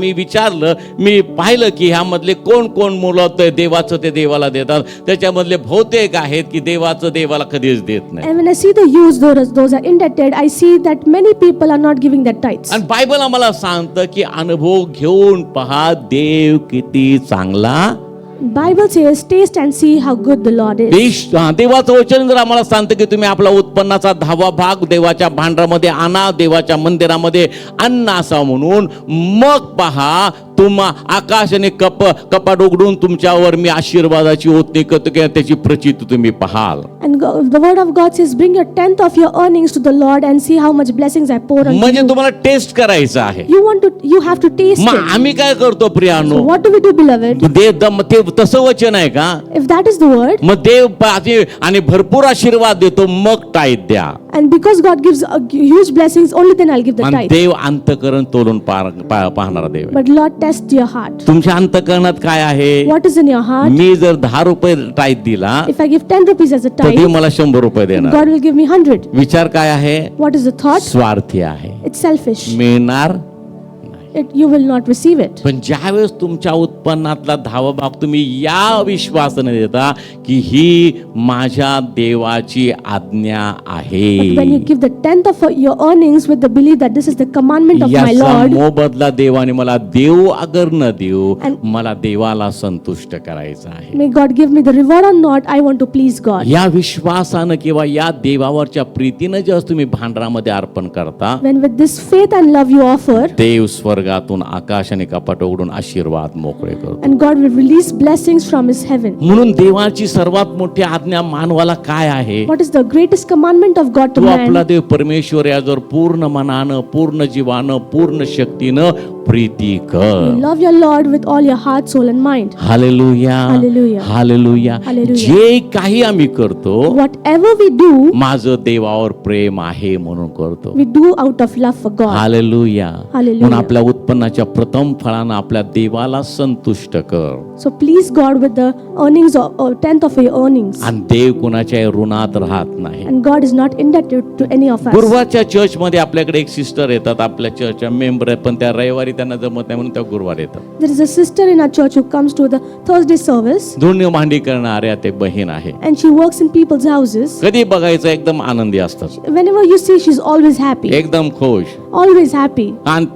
मी पाहिलं की ह्यामधले कोण मुलं ते देवाचं ते देवाला देतात, त्याच्यामधले बहुतेक आहेत की देवाचं देवाला कधीच देत नाही. And when I see the youths, those are indebted, I see that many people are not giving their tithes. आणि बायबल आम्हाला सांगतं की अनुभव घेऊन पहा देव किती चांगला. Bible says, taste and see how good the Lord is. देवाचं वचन जर आम्हाला सांगतं की तुम्ही आपला उत्पन्नाचा 10वा भाग देवाच्या भांडारामध्ये आणा, देवाच्या मंदिरामध्ये आणा असा म्हणून, मग पहा तुम्हा आकाशाने कपाट उघडून तुमच्यावर मी आशीर्वादाची ओतणी करतो की त्याची प्रचिती तुम्ही पाहाल. And the word of God says, bring your 10th of your earnings to the Lord and see how much blessings I pour on म्हणजे you. तुम्हाला टेस्ट करायचं आहे. You have to taste मग it. आम्ही काय करतो प्रियानो? So what do we do, beloved? ते तसं वचन आहे का? If that is the word, मग देव आणि भरपूर आशीर्वाद देतो, मग टाईत द्या. and because God gives huge blessings, only then I'll give the आणि tithe. देव अंतःकरण तोलून पाहणारा देव आहे. But Lord tests your heart. तुमच्या अंतःकरणात काय आहे? What is in your heart? मी जर 10 रुपये टाईत दिला If I give 10 rupees as a तर देव tithe, मला 100 रुपये देणार. God will give me 100. विचार काय आहे? What is the thought? स्वार्थी आहे, It's selfish. मिळणार. You will not receive it. पण ज्यावेळेस तुमच्या उत्पन्नातला 10वा भाग तुम्ही या विश्वासाने देता की ही माझ्या देवाची आज्ञा आहे, But when you give the 10th of your earnings with the belief that this is the commandment of my याचा Lord, मोबदला देवाने मला देऊ अगर न देऊ, And- मला देवाला संतुष्ट करायचं आहे. may God give me the reward or not, I want to please God. या विश्वासानं किंवा या देवावरच्या प्रीतीनं जेव्हा तुम्ही भांडरामध्ये अर्पण करता, When with this faith and love you offer, देव स्वर्गातून आकाशाने कपाट उघडून आशीर्वाद मोकळे करतो. and God will release blessings from His heaven. म्हणून देवाची सर्वात मोठी आज्ञा मानवाला काय आहे? What is the greatest commandment of God to तू आपला man? देव परमेश्वर याजवळ पूर्ण मनानं, पूर्ण जीवानं, पूर्ण शक्तीनं प्रीती कर. Love your Lord with all your heart, soul and mind. Hallelujah, Hallelujah. Hallelujah. Hallelujah. जे काही आम्ही करतो Whatever we do, माझं देवावर प्रेम आहे म्हणून करतो. we do out of love for God. Hallelujah. Hallelujah. म्हणून आपल्या उत्पन्नाच्या प्रथम फळानं आपल्या देवाला संतुष्ट कर. So please God with the earnings or 10th of your earnings. आणि देव कुणाच्या ऋणात राहत नाही. And God is not indebted to any of us. गुरुवारच्या चर्च मध्ये आपल्याकडे एक सिस्टर येतात, आपल्या चर्चच्या मेंबर आहेत, पण त्या रविवारी त्यांना जमत नाही म्हणून त्या गुरुवार येतात. There is a sister in our church who comes to the Thursday service, धुण्य भांडी करणाऱ्या ते बहीण आहे. and she works in people's houses. कधी बघायचं एकदम आनंदी असतात, Whenever you see, she's always happy. एकदम खुश. Always happy. आणि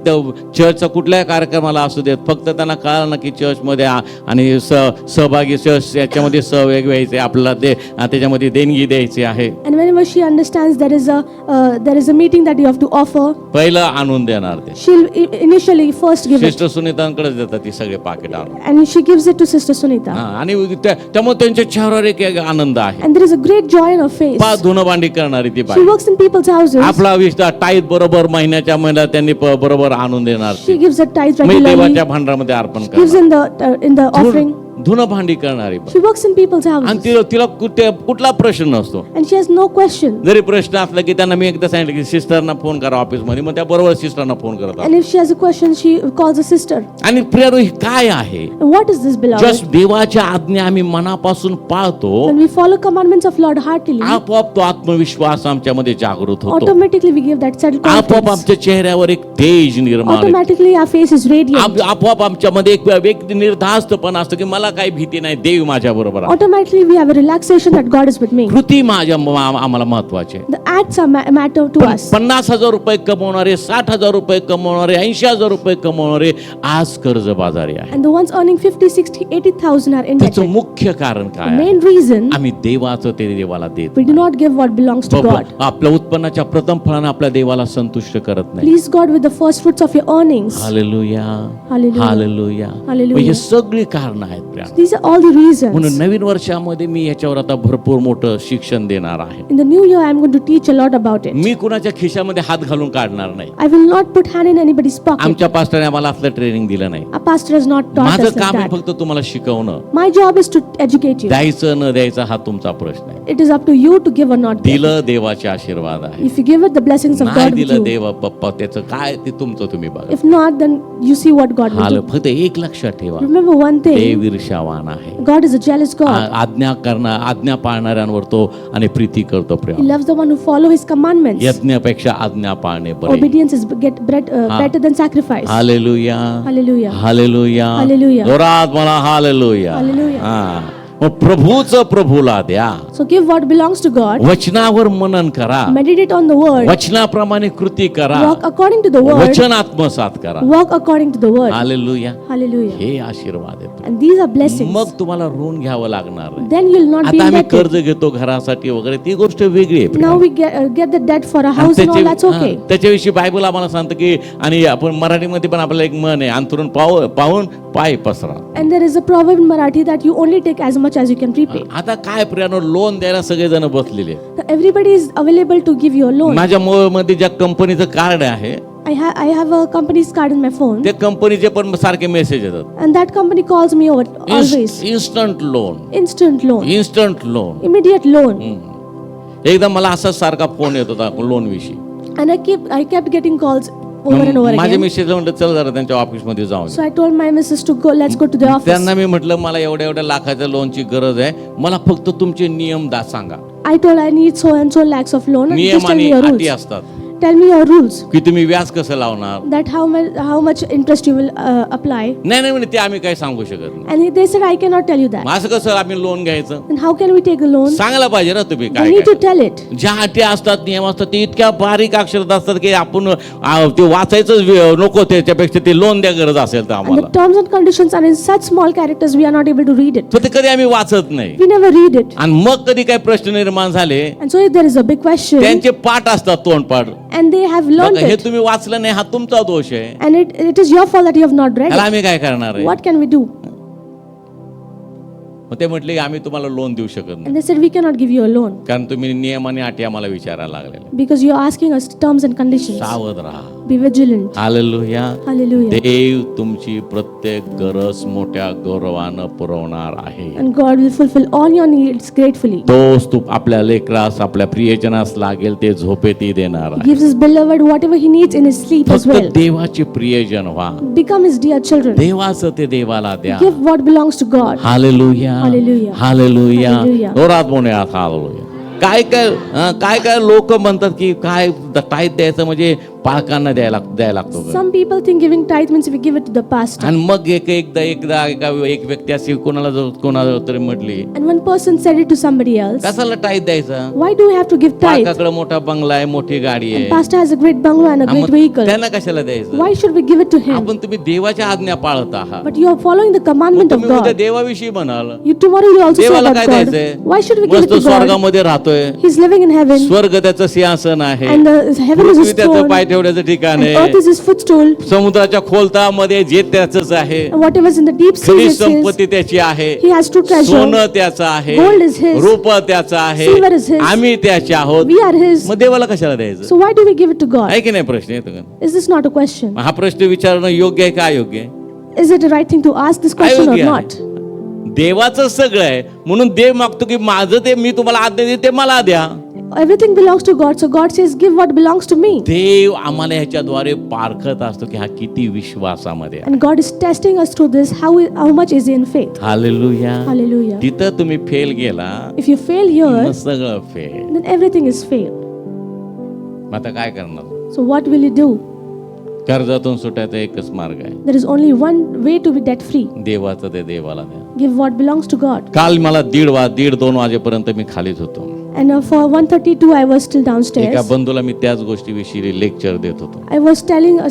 चर्च चर्चचा कुठल्याही कार्यक्रमाला असू देत, फक्त त्यांना कळलं ना की चर्चमध्ये आणि सहभागी चर्च याच्यामध्ये सहभागी व्हायचे, आपल्याला ते त्याच्यामध्ये देणगी द्यायची आहे. And whenever she understands there is a meeting that you have to offer, पहिलं आणून देणार ते. she'll initially first give it. Sister सुनीतांकडेच देतात ती सगळे पाकिट आणून. And she gives it to Sister Sunita. आणि त्यामुळे त्यांच्या चेहऱ्यावर एक आनंद आहे. And there is a great joy on her face. धुणं भांडी करणारी ती She बाई. works in people's houses. आपला टाईत बरोबर महिन्याच्या महिन्यात त्यांनी बरोबर आणून देणार. She gives her tithes me regularly. देवाच्या भांडारामध्ये अर्पण Gives करणार. in the offering. धुणं भांडी करणारी बाई. She works in people's आणि houses. तिला कुठला प्रश्न नसतो. And she has no question. जरी प्रश्न असला की त्यांना मी एकदा सांगितलं की सिस्टरना फोन करा ऑफिसमध्ये, मग त्या बरोबर सिस्टरना फोन करतात. And if she has a question, she calls a sister. आणि प्रिय हे काय आहे? And what is this, beloved? Just देवाच्या आज्ञा आम्ही मनापासून पाळतो, When we follow commandments of Lord heartily, आपोआप तो आत्मविश्वास आमच्यामध्ये जागृत होतो. automatically we give that settled आपोआप confidence. आमच्या चेहऱ्यावर एक तेज निर्माण होते. Automatically our face is radiant. आपोआप आमच्यामध्ये एक निर्धास्तपणा असतो की मला काही भीती नाही, देव माझ्या बरोबर आहे. Automatically we have a relaxation that God is with me. कृती आम्हाला महत्वाचे. The acts are matter to us. 50,000 रुपये कमवणारे, 60,000 रुपये कमवणारे, 80,000 रुपये कमवणारे आज कर्जबाजारी आहे. And the ones earning 50, 60, 80,000 are त्याचं indebted. मुख्य कारण The काय आहे? main reason आम्ही देवाचं ते देवाला देत we do not give what belongs to God. आपल्या उत्पन्नाच्या प्रथम फळाने आपल्या देवाला संतुष्ट करत नाही. Please God with the first fruits of your earnings. Hallelujah, Hallelujah. Hallelujah. Hallelujah. हे सगळी कारण आहेत Priya. These are all the reasons. म्हणून नवीन वर्षामध्ये मी याच्यावर आता भरपूर मोठं शिक्षण देणार आहे. In the new year, I am going to teach a lot about it. मी कुणाच्या खिशामध्ये हात घालून काढणार नाही. I will not put hand in anybody's pocket. आमच्या पास्टरने आम्हाला असलं ट्रेनिंग दिलं नाही. Our pastor has not taught माझं us like काम आहे that. फक्त तुम्हाला शिकवणं. My job is to educate you. द्यायचं न द्यायचा हा तुमचा प्रश्न आहे. It is up to you to give or not give. दिलं देवाचे आशीर्वाद आहे, If you give it, the blessings of नाही God with दिलं you. देव पप्पा त्याचं काय ते तुमचं तुम्ही बघा. If not, then you see what God will do. फक्त एक लक्षात ठेवा, Remember one thing, देव ईर्ष्यावान आहे. God is a jealous God. आज्ञा पाळणाऱ्यांवर तो आणि प्रीती करतो He Prem. loves the one who follow His commandments. यज्ञापेक्षा आज्ञा पाळणे बरे. Obedience is better than sacrifice. Hallelujah, Hallelujah. Hallelujah, Hallelujah. जोरात म्हणा हालेलुया. Hallelujah. हा. मग प्रभूचं प्रभूला द्या. So give what belongs to God. वचनावर मनन करा, Meditate on the word. वचनाप्रमाणे कृती करा, Walk according to the word. वचन आत्मसात करा. Walk according to the word. Hallelujah. Hallelujah. हे आशीर्वाद आहेत. And these are blessings. मग तुम्हाला ऋण घ्यावं लागणार नाही. Then you'll not be आता आम्ही indebted. कर्ज घेतो घरासाठी वगैरे, ती गोष्ट वेगळी आहे. Now we get the debt for a आणि house and all, that's त्याच्या- okay. हा, त्याच्याविषयी बायबल आम्हाला सांगतं की, आणि आपण मराठीमध्ये पण आपल्याला एक मन आहे, अंथरून पाहून पाय पसरा. And there is a proverb in Marathi that you only take as much as you can repay. आता काय प्रियानो, लोन द्यायला सगळेजण बसलेले. Now everybody is available to give you a loan. माझ्या मोबाईल मध्ये ज्या कंपनीचं कार्ड आहे, I have a company's card in my phone, त्या कंपनीचे पण सारखे मेसेज येतात. and that company calls me over always. Instant loan, Instant loan, instant loan. immediate loan. एकदा मला असाच सारखा फोन येत होता लोन विषयी. And I kept getting calls over and over माझ्या again. मिसेस म्हणलं चल जरा त्यांच्या ऑफिस मध्ये जाऊन. So I told my missus to go. Let's go to the office. त्यांना मी म्हटलं मला एवढ्या लाखाच्या लोनची गरज आहे, मला फक्त तुमचे नियम सांगा. I told I need so and so lakhs of loan. And just नियम tell me आणि your अटी rules. असतात Tell me your rules. की तुम्ही व्याज कसं लावणार. That how much interest you will apply. नाही म्हणे ते आम्ही काही सांगू शकत नाही. And they said I cannot tell you that. मग असं कसं आम्ही लोन घ्यायचं. And how can we take a loan? सांगायला पाहिजे ना तुम्ही I काय need to काय. tell it. ज्या अटी असतात, नियम असतात, ते इतक्या बारीक अक्षरात असतात की आपण ते वाचायचंच नको, त्याच्यापेक्षा ते लोन द्या गरज असेल तर And the आम्हाला. terms and conditions are in such small characters we are not able to read it. तर ते कधी आम्ही वाचत नाही. We never read it. आणि मग कधी काही प्रश्न निर्माण झाले, And so if there is a big question त्यांचे पाठ असतात, तोंडपाठ. and they have learned बघा, हे it, तुम्ही वाचलं नाही, हा तुमचा दोष आहे. and it is your fault that you have not read त्याला it, आम्ही काय करणार आहे. what can we do? मग ते म्हटले की आम्ही तुम्हाला लोन देऊ शकत नाही, And they said we cannot give you a loan कारण तुम्ही नियम आणि अटी आम्हाला विचारायला लागलेले. because you are asking us terms and conditions. सावध राहा. Be vigilant. हालेलुया. Hallelujah. देव तुमची प्रत्येक गरज मोठ्या गौरवानं पुरवणार आहे. And God will fulfill all your needs gratefully. तोच तू आपल्या लेकरास, आपल्या प्रियजनास लागेल ते झोपेतही देणार He आहे. gives his beloved whatever he needs in his sleep as फक्त well. देवाचे प्रियजन व्हा, Become his dear children. देवाचं ते देवाला द्या. Give what belongs to God. Hallelujah, Hallelujah. Hallelujah. Hallelujah. जोरात म्हणूया हालेलुया. काय काय लोक म्हणतात की काय समजतात टाईट द्यायचं म्हणजे पालकांना द्यायला लागतो का? Some people think giving tithe means we give it to the pastor. आणि मग एकदा एक व्यक्ती अशी कोणाला तरी म्हटली, And one person said it to somebody else. कशाला टाईट द्यायचा? Why do we have to give tithe? पालकाकडे मोठा बंगला आहे, मोठी गाडी आहे, Pastor has a great bungalow and a हा, great मग vehicle. त्यांना कशाला द्यायचं? Why should we give it to him? आपण तुम्ही देवाच्या आज्ञा पाळत आहात. But you are following the commandment of तुम्ही उद्या God. देवाविषयी म्हणाल, You tomorrow you also say देवाला about काय God. द्यायचंय? Why should we give it मस्त to God? स्वर्गामध्ये राहतोय, He's living in heaven, स्वर्ग त्याचं सिंहासन आहे, and the heaven is Prithvi his त्याचं throne, पाय ठेवण्याचं ठिकाण and आहे, earth is his footstool, समुद्राच्या खोलतामध्ये जे त्याचंच आहे, and whatever is in the deep sea खरी is his. संपत्ती त्याची आहे, He has true treasure. सोनं त्याचं आहे, Gold is his. रूप त्याचं आहे, Silver is his. आम्ही त्याचे आहोत. We are his. मग देवाला कशाला द्यायचं? So why do we give it to God? आहे की नाही प्रश्न येतो का? Is this not a question? हा प्रश्न विचारणं योग्य आहे का अयोग्य आहे? Is it the right thing to ask this question or अयोग्य आहे. not? देवाचं सगळं आहे म्हणून देव मागतो की माझं ते मी तुम्हाला आज्ञा देते ते मला द्या. Everything belongs to God, so God says, give what belongs to me. देव आम्हाला ह्याच्याद्वारे पारखत असतो की हा किती विश्वासामध्ये आहे. And God is testing us through this. How much is he in faith? Hallelujah. Hallelujah. तिथं तुम्ही फेल गेला If you fail here, मग सगळं fail. then everything is fail. मग आता काय करणार? So what will you do? कर्जातून सुटायचा एकच मार्ग आहे, There is only one way to be debt free. देवाचं ते देवाला द्या. Give what belongs to God. काल मला 1:30-2 वाजेपर्यंत मी खालीच होतो. And for 1:32 I was still एका downstairs. बंधूला मी त्याच गोष्टीविषयी लेक्चर देत होतो. I was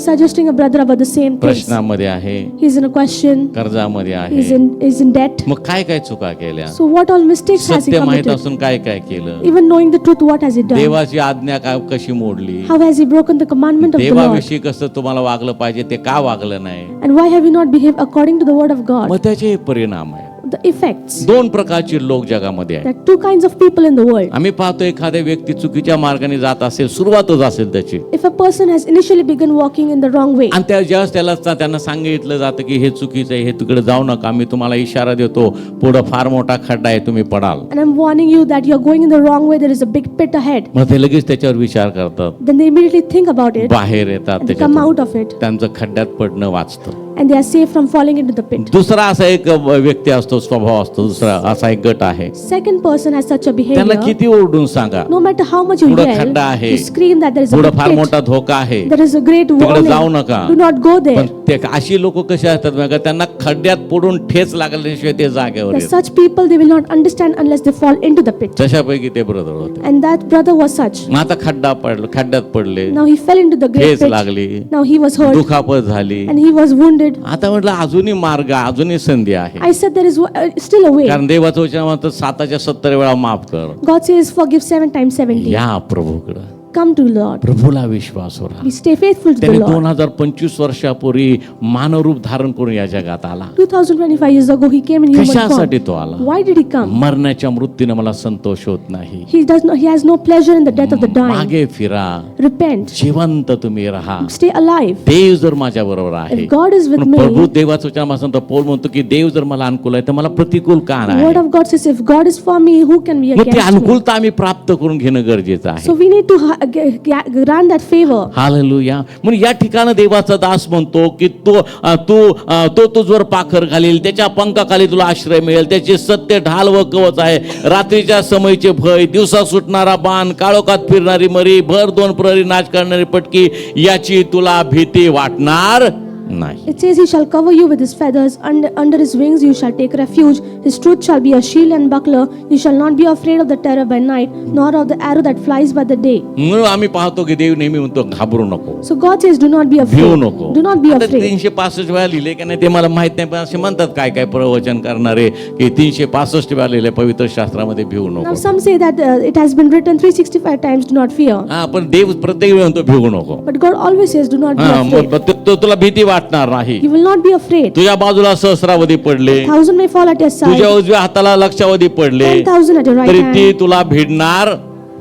suggesting a brother about the same things. प्रश्नामध्ये आहे, He's in a question. कर्जामध्ये He's आहे, is in debt. मग काय काय चुका केल्या? So what all mistakes has he सत्य माहित committed? असून काय काय केलं? Even knowing the truth, what has he done? देवाची आज्ञा काय कशी मोडली? How has he broken the commandment of the Lord? देवाविषयी कसं तुम्हाला वागलं पाहिजे ते का वागलं नाही? And why have you not behaved according to the word of God? मग त्याचे परिणाम आहे. The effects. दोन प्रकारचे लोक जगामध्ये आहेत. There are two kinds of people in the world. आम्ही पाहतो एखाद्या व्यक्ती चुकीच्या मार्गाने जात असेल, सुरुवातच असेल त्याची, If a person has initially begun walking in the wrong way, आणि ज्यावेळेस त्यांना सांगितलं जातं की हे चुकीचं आहे, हे तिकडे जाऊ नका, मी तुम्हाला इशारा देतो, पुढे फार मोठा खड्डा आहे, तुम्ही पडाल, and I'm warning you that you're going in the wrong way, there is a big pit ahead, मग ते लगेच त्याच्यावर विचार करतात, then they immediately think about it बाहेर येतात, and they come out त्याच्यातून of it, त्यांचं खड्ड्यात पडणं वाचतं. and they are safe from falling into the pit. दुसरा असा एक व्यक्ती असतो, स्वभाव असतो, दुसरा असा एक गट आहे, Second person has such a त्यांना behavior. किती ओरडून सांगा, No matter how much you पुढं yell, खड्डा आहे, you scream that there is a पुढे big फार pit, मोठा धोका आहे, there is a great तिकडे warning. जाऊ नका. Do not go there. पण ते अशी लोक कशी असतात माहिती का? त्यांना खड्ड्यात पडून ठेच लागल्याशिवाय ते जागेवर That येत. such people they will not understand unless they fall into the pit. तशापैकी ते ब्रदर होते. And that brother was such. मग आता खड्ड्यात पडले, Now he fell into the great ठेच pit. लागली, Now he was hurt दुखापत झाली. and he was wounded. आता म्हटलं अजूनही मार्ग, अजूनही संधी आहे, I said there is still a way. कारण देवाचं वचन म्हणतं 770 वेळा माफ कर. God says forgive 7 times 70. या प्रभूकडं, Come to Lord. प्रभूला विश्वास राहा. We stay faithful to the त्याने Lord. 2025 वर्षापूर्वी मानवरूप धारण करून या जगात आला. 2025 years ago he came in human कशासाठी form. तो आला? Why did he come? मरण्याच्या मृत्यूने मला संतोष होत नाही. He has no pleasure in the death of the dying. मागे फिरा, Repent. जिवंत तुम्ही राहा. Stay alive. देव जर माझ्या बरोबर आहे, If God is with पण प्रभू me, देवाचं वचन म्हणतो, पौल म्हणतो की देव जर मला अनुकूल आहे तर मला प्रतिकूल का the word नाही? of God says if God is for me, who can be मग ती against me? अनुकूलता आम्ही प्राप्त करून घेणं गरजेचं आहे. So we need to grant that favor. Hallelujah. म्हणून या ठिकाणी देवाचा दास म्हणतो की तो तुझवर पाखर घालील, त्याच्या पंखाखाली तुला आश्रय मिळेल, त्याचे सत्य ढाल व कवच आहे, रात्रीच्या समयीचे भय, दिवसा सुटणारा बाण, काळोखात फिरणारी मरी, भर 2 प्रहरी नाच करणारी पटकी, याची तुला भीती वाटणार नाही. It says he shall cover you with his feathers, under his wings you shall take refuge, his truth shall be a shield and buckler, you shall not be afraid of the terror by night, nor of the arrow that flies by the day. म्हणून आम्ही पाहतो की देव नेहमी म्हणतो घाबरू नको, So God says do not be भिवू afraid. नको. Do not be आता afraid. 365 वेळा लिहिले की नाही ते मला माहित नाही, पण असे म्हणतात काय काय प्रवचन करणारे की 365 वेळा लिहिले पवित्र शास्त्रामध्ये भिवू Now नको. some say that it has been written 365 times, do not fear. हा, पण देव प्रत्येक वेळी म्हणतो भिवू नको. But God always says do not be हा, afraid. मग तुला भीती वाटणार नाही. You will not be afraid. तुझ्या बाजूला सहस्रावधी पडले, 1,000 may fall at your तुझ्या side, उजव्या हाताला लक्षावधी पडले, 10,000 at your right तरी ती hand, तुला भिडणार,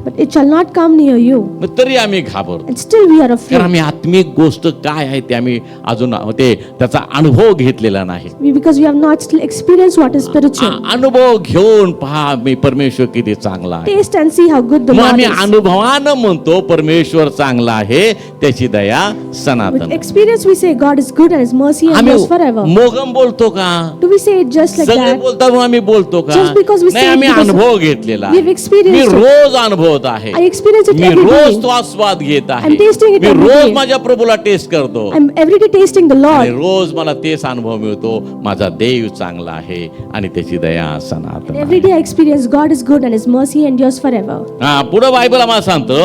but it shall not come near you. मग तरी आम्ही घाबरतो. And still we are कारण afraid. आम्ही आत्मिक गोष्ट काय आहे ते आम्ही अजून त्याचा अनुभव घेतलेला नाही. Because we have not still experienced what is spiritual. अनुभव घेऊन पहा मी परमेश्वर किती चांगला आहे. Taste and see how good the मग Lord आम्ही is. अनुभवानं म्हणतो परमेश्वर चांगला आहे, त्याची दया With सनातन. experience we say God is good and his mercy आम्ही endures forever. मोगम बोलतो का? Do we say it just like सगळे that? बोलतात म्हणून आम्ही बोलतो का? Just because we नाही, say it आम्ही because अनुभव घेतलेला we've आहे. experienced me it. रोज अनुभव अनुभवत आहे. I experience it me every rose day. तो आस्वाद घेत आहे. I'm tasting it me every rose day. माझ्या प्रभूला टेस्ट करतो I'm every day tasting the आणि Lord. रोज मला तेच अनुभव मिळतो, माझा देव चांगला आहे आणि त्याची दया सनातन Every day I experience God is good and His mercy endures forever. हा पुढे बायबल आम्हाला सांगतो,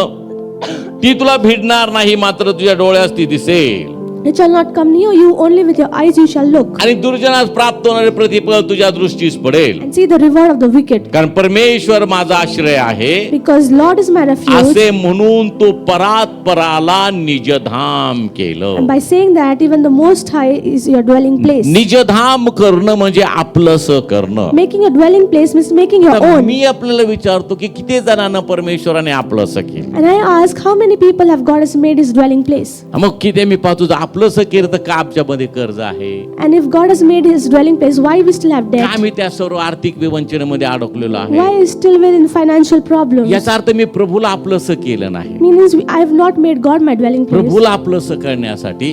ती तुला भिडणार नाही, मात्र तुझ्या डोळ्यास ती दिसेल It shall not come near you, only with your eyes you shall look आणि दुर्जनास प्राप्त होणारे प्रतिफळ तुझ्या दृष्टीस पडेल. and see the reward of the wicked. कारण परमेश्वर माझा आश्रय आहे Because Lord is my refuge. असे म्हणून तो परात्पराला निजधाम केलं. And by saying that, even the Most High is your dwelling place. निजधाम करणं म्हणजे आपलंस करणं. Making a dwelling place means making your तर own. मी आपल्याला विचारतो की किती जणांना परमेश्वराने आपलंस केलं. And I ask, how many people have God has made His dwelling place? मग किती मी पाहतो आपलंस केलं तर का आमच्यामध्ये कर्ज आहे, And if God has made His dwelling place, why we still have का debt? मी त्या सर्व आर्थिक विवंचनेमध्ये अडकलेलो आहे. Why is still within financial problems? याचा अर्थ मी प्रभूला आपलंस केलं नाही. Means I have not made God my dwelling place. प्रभूला आपलंस करण्यासाठी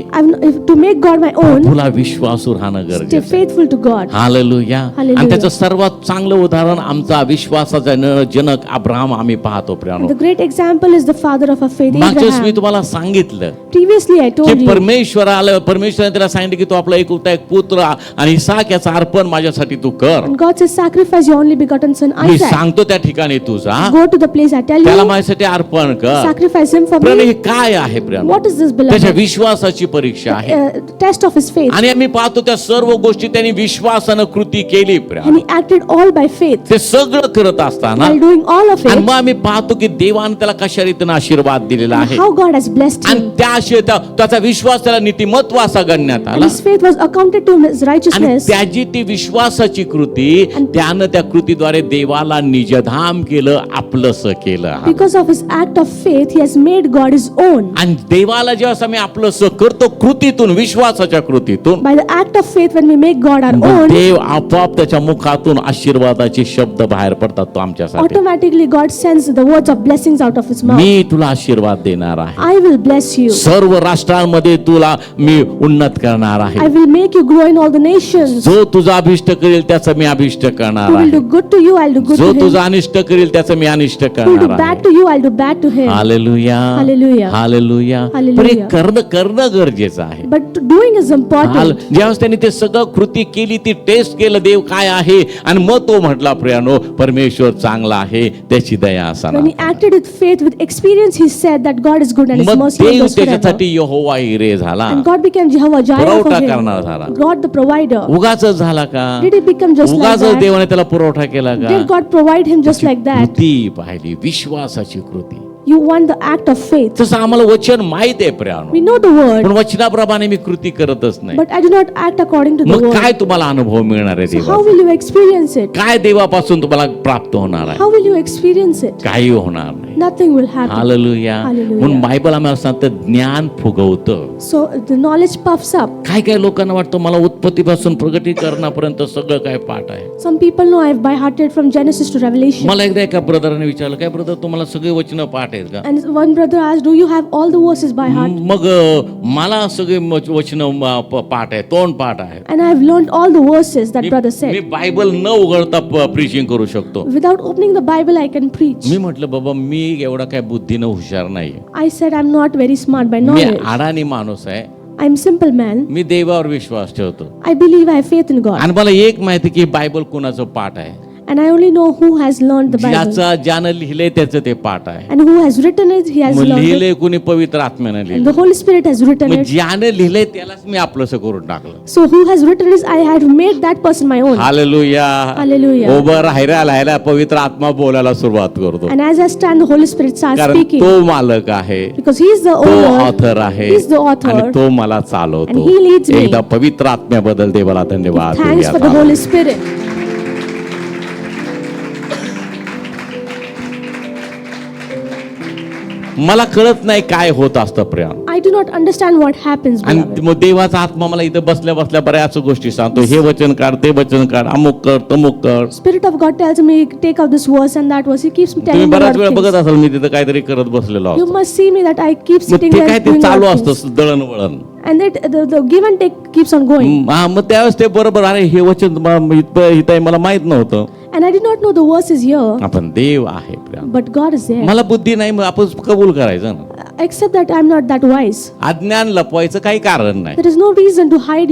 To make God my own, प्रभूला विश्वासू राहणं stay गरजेचं आहे. faithful to God. Hallelujah. Hallelujah. आणि त्याचं सर्वात चांगलं उदाहरण आमचा विश्वासाचा जनक अब्राहम आम्ही पाहतो प्रियानो. The great example is the father of our faith, मागच्या वेळेस मी Abraham. तुम्हाला सांगितलं Previously I की told you, परमेश्वराने त्याला सांगितलं की तू आपला एकुलता एक पुत्र आणि इसाक याचं अर्पण माझ्यासाठी तू कर. and God says, sacrifice your only begotten son me Isaac. सांगतो त्या ठिकाणी तू जा, Go to the place I tell त्याला you, माझ्यासाठी अर्पण कर. sacrifice him for प्रियानो, me. हे काय आहे प्रियानो? What is this, त्याच्या beloved? विश्वासाची परीक्षा आहे. Test of his faith. आणि आम्ही पाहतो त्या सर्व गोष्टी त्यांनी विश्वासानं कृती केली प्रियानो. And he acted all by faith. ते सगळं करत असताना While doing all of आणि it, मग आम्ही पाहतो की देवाने त्याला कशा रीतीने आशीर्वाद दिलेला and आहे how God has blessed आणि him. त्या त्याचा विश्वास त्याला नीतिमत्व असा गणण्यात And आला his faith was accounted to him as आणि righteousness. त्याची ती विश्वासाची कृती त्यानं त्या कृतीद्वारे देवाला निजधाम केलं, आपलंस केलं. Because of his act of faith, he has made God his own. आणि देवाला जेव्हा आम्ही आपलंस करतो कृतीतून, विश्वासाच्या कृतीतून, By the act of faith, when we make God our मग own, देव आपोआप त्याच्या मुखातून आशीर्वादाचे शब्द बाहेर पडतात तो आमच्यासाठी. automatically God sends the words of blessings out of his mouth. मी तुला आशीर्वाद देणार आहे, I will bless you. सर्व राष्ट्रांमध्ये तुला मी उन्नत करणार आहे, I will make you grow in all the nations. जो तुझा अभिष्ट करेल त्याचं मी अभिष्ट करणार Who will आहे, do good to you, I'll do good जो to him. तुझा अनिष्ट करेल त्याचं मी अनिष्ट Who will do करणार bad आहे. to you, I'll do bad to him. Hallelujah, Hallelujah. Hallelujah. Hallelujah. पण हे करणं गरजेचं आहे. But doing is important. ज्यावेळेस त्यांनी ते सगळं कृती केली, ती टेस्ट केलं देव काय आहे आणि मग तो म्हटला प्रियानो परमेश्वर चांगला आहे, त्याची दया असा. When he acted with faith, with experience, he said that God is good and his मग mercy देव endures forever. त्याच्यासाठी यहोवा इरे झाला, And God became Jehovah Jireh for पुरवठा him. करणार झाला. God the provider. उगाचच झाला का? Did he become just like उगाच that? देवाने त्याला पुरवठा केला का? Did God provide him just like that? कृती पाहिली, विश्वासाची कृती. You want the act of faith. तसं आम्हाला वचन माहित आहे प्रियानो, We know the word, पण वचनाप्रमाणे मी कृती करतच नाही. but I do not act according to the मग word. काय तुम्हाला अनुभव मिळणार आहे So how देवाचा? will you experience it? काय देवापासून तुम्हाला प्राप्त होणार आहे? How will you experience it? काही होणार नाही. Nothing will happen. Hallelujah. Hallelujah. म्हणून बायबल आम्हाला सांगतं ज्ञान फुगवतं. So the knowledge puffs up. काय काय लोकांना वाटतं मला उत्पत्तीपासून प्रगटीकरणापर्यंत सगळं काय पाठ आहे. Some people know I've by hearted from Genesis to Revelation. मला एकदा एका ब्रदराने विचारलं, काय ब्रदर तुम्हाला सगळे वचन पाठ आहेत का? And one brother asked, do you have all the verses by heart? मग मला सगळे वचन पाठ आहे, तोंड पाठ आहे. And I have learned all the verses, that brother me said. Bible न उघडता प्रीचिंग करू शकतो. Without opening the Bible, I can preach. मी म्हटलं बाबा मी एवढा काय बुद्धीनं हुशार नाही, I said, I'm not very smart by me knowledge. अडाणी माणूस आहे, I'm simple man. मी देवावर विश्वास ठेवतो. I believe I have faith in God. आणि मला एक माहिती की बायबल कुणाचं पाठ आहे, And I only know who has learned the Bible. ज्यानं लिहिलंय त्याचं ते पाठ आहे. And who has written it, he has मग learned it. लिहिलंय कुणी पवित्र आत्म्यानं And लिहिलं. the Holy Spirit has written मग it. ज्यानं लिहिलंय त्यालाच मी आपलंसं करून टाकलं. So who has written this, I had made that person my own. Hallelujah. Hallelujah. उभं राहायला पवित्र आत्मा बोलायला सुरुवात करतो, And as I stand, the Holy Spirit starts कारण speaking. तो मालक आहे, Because he is the तो owner. ऑथर आहे He is the author. आणि तो मला चालवतो. And he leads me. एकदा पवित्र आत्म्याबद्दल देवाला धन्यवाद Thanks for the देऊया. Holy Spirit. मला कळत नाही काय होत असतं Priya, I do not understand what happens, आणि beloved. मग देवाचा आत्मा मला इथं बसल्या बसल्या बऱ्याच गोष्टी सांगतो, हे वचन काढ, ते वचन काढ, अमुक कर, तमुक कर. Spirit of God tells me, take out this verse and that verse. He keeps me तुम्ही telling me a बऱ्याच lot वेळा of बघत things. असाल मी तिथं काहीतरी करत बसलेलो You असतो. must see me that I keep मग sitting ते there काय ते doing चालू other things. असतं दळणवळण. And the give and take keeps on going. मग त्यावेळेस ते बरोबर, अरे हे वचन इथं मला माहित नव्हतं. And I did not know the verses here, आपण देव आहे Priya. but God is there. मला बुद्धी नाही, मग आपण कबूल करायचं ना. Except that I'm not that wise. अज्ञान लपवायचं काही कारण नाही. There is no reason to hide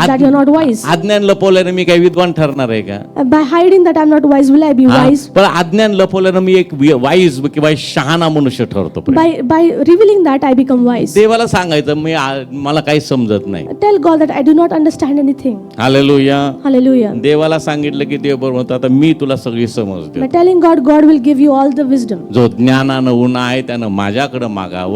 that you're not wise. अज्ञान लपवल्यानं मी काही विद्वान ठरणार आहे का? By hiding that I'm not wise, will I be हा? wise? पण अज्ञान लपवल्यानं मी एक वाईज किंवा शहाणा मनुष्य ठरतो Priya. By revealing that, I become wise. देवाला सांगायचं मला काही समजत नाही. Tell God that I do not understand anything. Hallelujah. Hallelujah. देवाला सांगितलं की देव बरोबर म्हणतो, आता मी तुला सगळी समज देतो. By telling God, God will give you all the wisdom. जो ज्ञानानं उन्हा आहे त्यानं माझ्याकडे मागावं,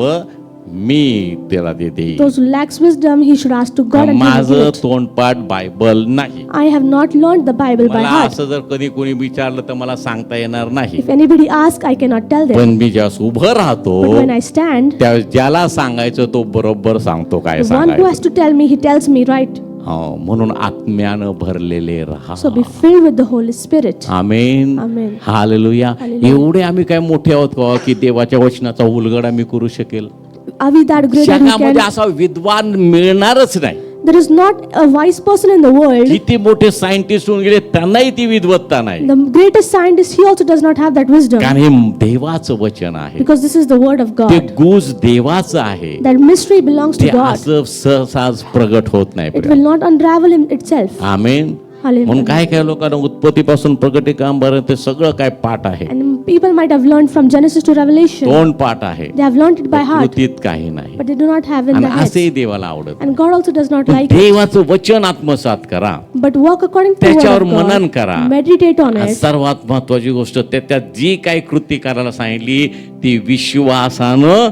मी त्याला देते. Those who lacks wisdom, he should ask to God and he will माझं give it. तोंडपाठ बायबल नाही. I have not learned the Bible by मला heart. असं जर कधी कोणी विचारलं तर मला सांगता येणार नाही. If anybody asks, I cannot tell them. पण मी ज्यास उभं राहतो But when I stand, त्या ज्याला सांगायचं तो बरोबर सांगतो काय the one who सांगायचं. has to tell me, he tells me right. हो, म्हणून आत्म्यानं भरलेले राहा. So be filled with the Holy Spirit. Amen. Amen. Hallelujah. Hallelujah. एवढे आम्ही काय मोठे आहोत का की देवाच्या वचनाचा उलगडा मी करू शकेल? Are we that great that we जगामध्ये can? असा विद्वान मिळणारच नाही. There is not a wise person in the world. किती मोठे सायंटिस्ट होऊन गेले त्यांनाही ती विद्वत्ता नाही. The greatest scientist, he also does not have that wisdom. कारण हे देवाचं वचन आहे. Because this is the word of ते God. गुज देवाचं आहे. That mystery belongs ते to God. असं सहसाज प्रगट होत नाही. It will not unravel in itself. Amen. Hallelujah. म्हणून काय काय लोकांना उत्पत्तीपासून प्रगटीकांपर्यंत ते सगळं काय पाठ आहे. And people might have learned from Genesis to Revelation. तोंड पाठ आहे. They have learned it by heart, कृतीत काही नाही. but they do not have in आणि the head. असेही देवाला आवडत. And God also does not like it. देवाचं वचन आत्मसात करा. But walk according to the त्याच्यावर word of मनन God. करा. Meditate on आणि it. सर्वात महत्वाची गोष्ट त्यात जी काही कृती करायला सांगितली ती विश्वासानं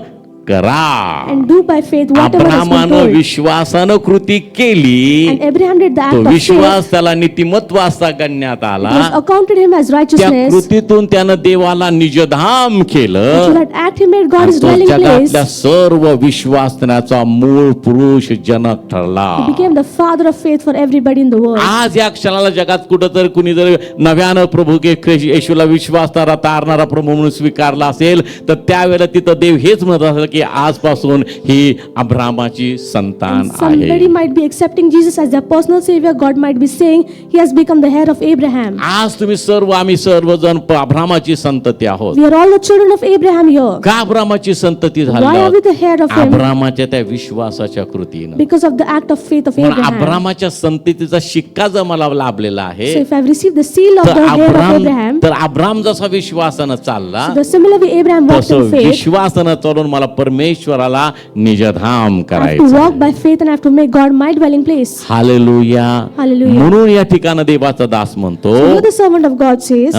करा. And do by faith whatever has been अब्रामानं told. विश्वासानं कृती केली. And Abraham did the तो act of faith. विश्वास त्याला नीतिमत्व असा गणण्यात It was आला. accounted him as त्या righteousness. कृतीतून त्यानं देवाला निजधाम Through केलं. that act he made God आणि his तो dwelling place. जगातल्या सर्व विश्वासनाचा मूळ पुरुष जनक ठरला. He became the father of faith for everybody in the world. आज या क्षणाला जगात कुठं तर कुणी जर नव्यानं प्रभू येशूला विश्वासणारा तारणारा प्रभू म्हणून स्वीकारला असेल तर त्यावेळेला तिथं देव हेच म्हणत असेल की आजपासून ही अब्रामाची संतान Somebody आहे. might be accepting Jesus as their personal savior. God might be saying he has become the heir of Abraham. आज तुम्ही आम्ही सर्वजण अब्रामाची संतती आहोत. We are all the children of Abraham here. का अब्रामाची संतती Why are झाली? we the heir of him? अब्रामाच्या त्या विश्वासाच्या कृतीनं. Because of the act of faith of पण Abraham. अब्रामाच्या संततीचा शिक्का जर मला लाभलेला So आहे if I have received the seal of तर the heir of Abraham, तर अब्राम जसा विश्वासानं चालला so the similar way Abraham walked तसं in faith, विश्वासानं चालून मला परमेश्वराला निजधाम I have to करायचं. walk by faith and I have to make God my dwelling place. Hallelujah. Hallelujah. म्हणून या ठिकाणी देवाचा दास म्हणतो So here the servant of God says,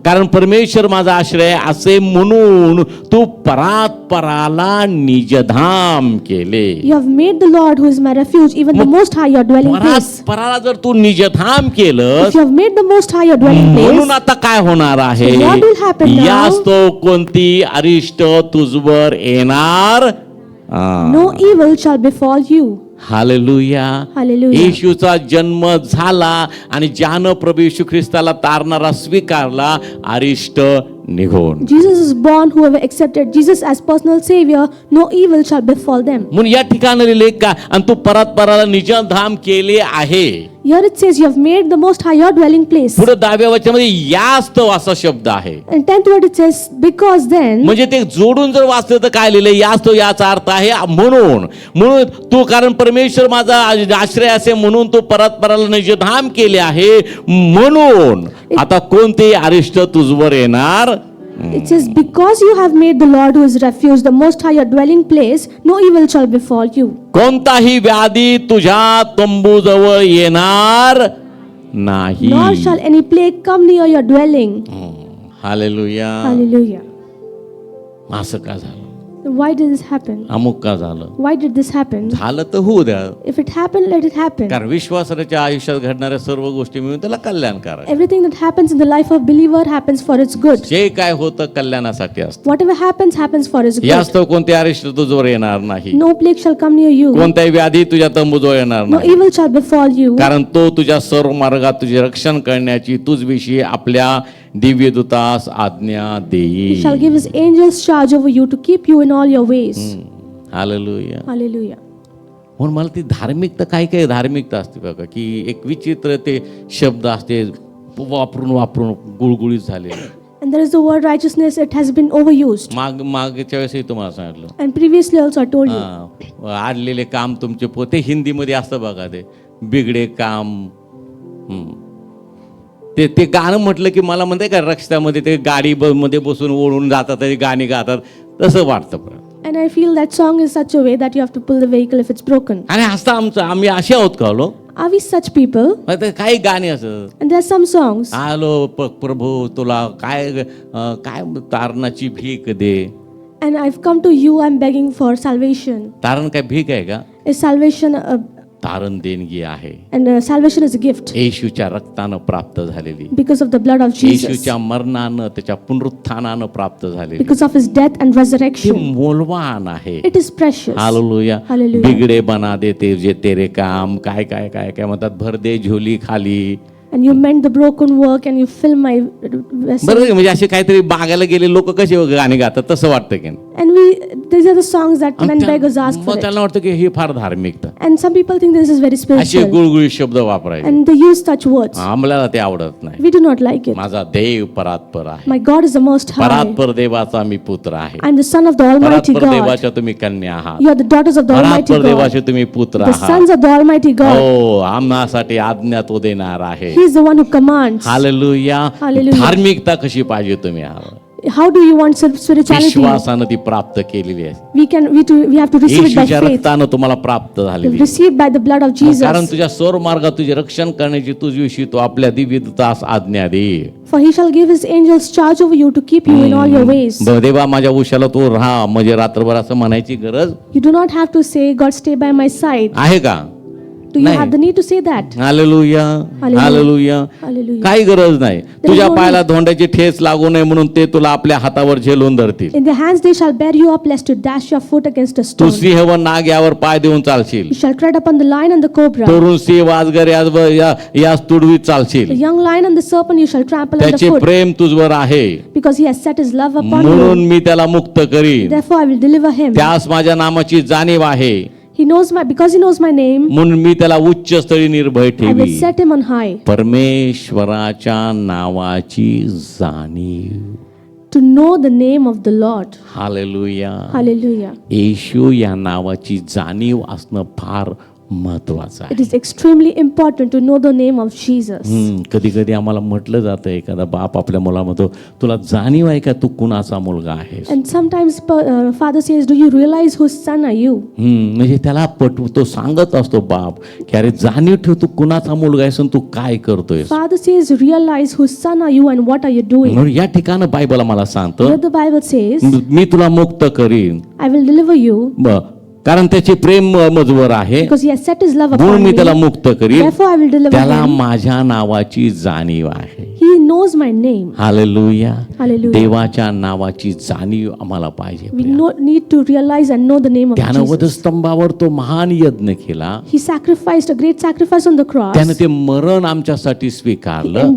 कारण परमेश्वर माझा आश्रय असे म्हणून तू परात्पराला निजधाम केले. you have made the Lord who is my refuge, even the most high your dwelling place. परात्पराला जर तू निजधाम केलं If you have made the most high your dwelling म्हणून place, आता काय होणार आहे? So what will happen now? यास तो कोणती अरिष्ट तुझवर येणार. no evil shall befall you. Hallelujah. Hallelujah. येशूचा जन्म झाला आणि ज्यानं प्रभू येशू ख्रिस्ताला तारणारा स्वीकारला अरिष्ट निघून. Jesus is born, whoever accepted Jesus as personal savior, no evil shall befall them. म्हणून या ठिकाणी लिहिले का आणि तू परत निजधाम केले आहे. Here it says you have made the most high your dwelling place. पुढे 10व्या वचनामध्ये यास्तव असा शब्द आहे. And 10th word it says because then. म्हणजे ते जोडून जर वाचलं तर काय लिहिलं यास्तव याचा अर्थ आहे म्हणून तू कारण परमेश्वर माझा आश्रय असे म्हणून तू परत निजधाम केले आहे म्हणून आता कोणते अरिष्ट तुझवर येणार. It says because you have made the Lord who is refuge, the most high your dwelling place, no evil shall befall you. कोणताही व्याधी तुझ्या तंबूजवळ येणार नाही. Nor shall any plague come near your dwelling. Hallelujah. Hallelujah. असं का झालं? Why did this happen? अमुक का झालं? Why did this happen? झालं तर होऊ द्या. If it happened, let it happen. कारण विश्वासाच्या आयुष्यात घडणाऱ्या सर्व गोष्टी मिळून त्याला कल्याणकार आहे. Everything that happens in the life of believer happens for its good. जे काय होतं कल्याणासाठी असतं. Whatever happens, happens for its good. यास्तव कोणते अरिष्ट तुझवर येणार नाही. No plague shall come near you. कोणताही व्याधी तुझ्या तंबूजवळ येणार No नाही. evil shall befall you. कारण तो तुझ्या सर्व मार्गात तुझे रक्षण करण्याची तुझविषयी आपल्या दिव्य दूतास आज्ञा He देईल. shall give his angels charge over you to keep you in all your ways. Hallelujah. Hallelujah. म्हणून मला ती धार्मिकता काही धार्मिकता असते बघा की एक विचित्र ते शब्द असते वापरून वापरून गुळगुळीत झाले. And there is the word righteousness, it has been overused. मागच्या वेळेसही तुम्हाला सांगितलं. And previously also I told you. आडलेले काम तुमचे पोते हिंदीमध्ये असतं बघा, ते बिगडे काम. ते गाणं म्हटलं की मला म्हणते का रस्त्यामध्ये ते गाडी मध्ये बसून ओढून जातात ते गाणी गातात तसं वाटतं. And I feel that song is such a way that you have to pull the vehicle if it's broken. आणि असं आम्ही असे आहोत का low? Are we such people? काही गाणी असं And there are some songs. आलो प्रभू तुला काय तारणाची भीक दे. And I've come to you, I'm begging for salvation. तारण काय भीक आहे का? Is salvation तारण देणगी आहे. and salvation is a gift येशूच्या रक्तानं प्राप्त झालेली, because of the blood of Jesus, येशूच्या मरणानं त्याच्या पुनरुत्थानानं प्राप्त झालेली. because of his death and हे resurrection. मोलवान आहे. It is precious. Hallelujah. Hallelujah. बिगडे बना देते जे तेरे काम, काय काय काय काय म्हणतात, भर दे झोली खाली. And you mend the broken work and you fill my vessel. बरोबर, म्हणजे असे काहीतरी बागायला गेले लोक कसे गाणी गातात तसं वाटतं की. And these are the songs that when beggars ask for मग it. त्यांना वाटतं की हे फार धार्मिकता, And some people think this is very असे spiritual. गुळगुळी शब्द वापरायचे. And they use such words. आम्हाला ते आवडत नाही. We do not like it. माझा देव परात्पर आहे, My God is the most high. परात्पर देवाचा मी पुत्र आहे. I'm the son of the Almighty परात्पर God. देवाच्या तुम्ही कन्या आहात. You are the daughters of the Almighty परात्पर God. देवाचे तुम्ही पुत्र The आहात. sons of the Almighty God. हो, आम्हासाठी आज्ञा तो देणार आहे. He is the one who commands. Hallelujah. Hallelujah. धार्मिकता कशी पाहिजे तुम्ही आहात? How do you want spirituality? विश्वासानं ती प्राप्त केलेली आहे. We have to receive it by येशूच्या faith. रक्तानं तुम्हाला प्राप्त झालेली. Received by the blood of कारण Jesus. तुझ्या सौर मार्गात तुझे रक्षण करण्याची तुझ्याविषयी तो आपल्या दिव्यतास आज्ञा दे. For he shall give his angels charge over you to keep you in all your ways. देवा माझ्या उशाला तो राहा, म्हणजे रात्रभर असं म्हणायची गरज You do not have to say, God stay by my side. आहे का? Do you नाही. have the need to say that? Hallelujah. Hallelujah. Hallelujah. Hallelujah. काही गरज नाही. तुझ्या no पायाला धोंड्याची ठेच लागू नये म्हणून ते तुला आपल्या हातावर झेलून धरतील. In their hands they shall bear you up lest you dash your foot against a Tu stone. सिंह व नाग यावर पाय देऊन चालशील. You shall tread upon the lion and the cobra. तरुण सिंह वाजगर यास तुडवीत The चालशील. young lion and the serpent you shall trample त्याचे underfoot. प्रेम तुझवर आहे Because he has set his love upon म्हणून you. मी त्याला मुक्त करीन. Therefore I will deliver him. त्यास माझ्या नामाची जाणीव आहे Because he knows my name, म्हणून मी त्याला उच्च स्थळी निर्भय I will ठेवी. set him on high. परमेश्वराच्या नावाची जाणीव. To know the name of the Lord. Hallelujah. Hallelujah. येशू या नावाची जाणीव असणं फार महत्वाचं आहे. It is extremely important to know the name of Jesus. कधी कधी आम्हाला म्हटलं जातं, एखादा बाप आपल्या मुलामध्ये, तुला जाणीव आहे का तू कुणाचा मुलगा आहेस? And sometimes father says, do you realize whose son are you? म्हणजे त्याला तो सांगत असतो बाप की अरे जाणीव ठेव तू कुणाचा मुलगा आहेस आणि तू काय करतोयस. Father says, realize whose son are you and what are you doing? म्हणून या ठिकाणी बायबल मला सांगतं, Here the Bible says, मी तुला मुक्त करीन. I will deliver you कारण त्याचे प्रेम मजवर आहे because he has set his love म्हणून upon मी me. त्याला मुक्त करीन. Therefore I will deliver त्याला him. माझ्या नावाची जाणीव आहे. He knows my name. Hallelujah. Hallelujah. देवाच्या नावाची जाणीव आम्हाला पाहिजे. We need to realize and know the name of त्यानं Jesus. वधस्तंभावर तो महान यज्ञ केला. He sacrificed a great sacrifice on the cross. त्यानं ते मरण आमच्यासाठी स्वीकारलं.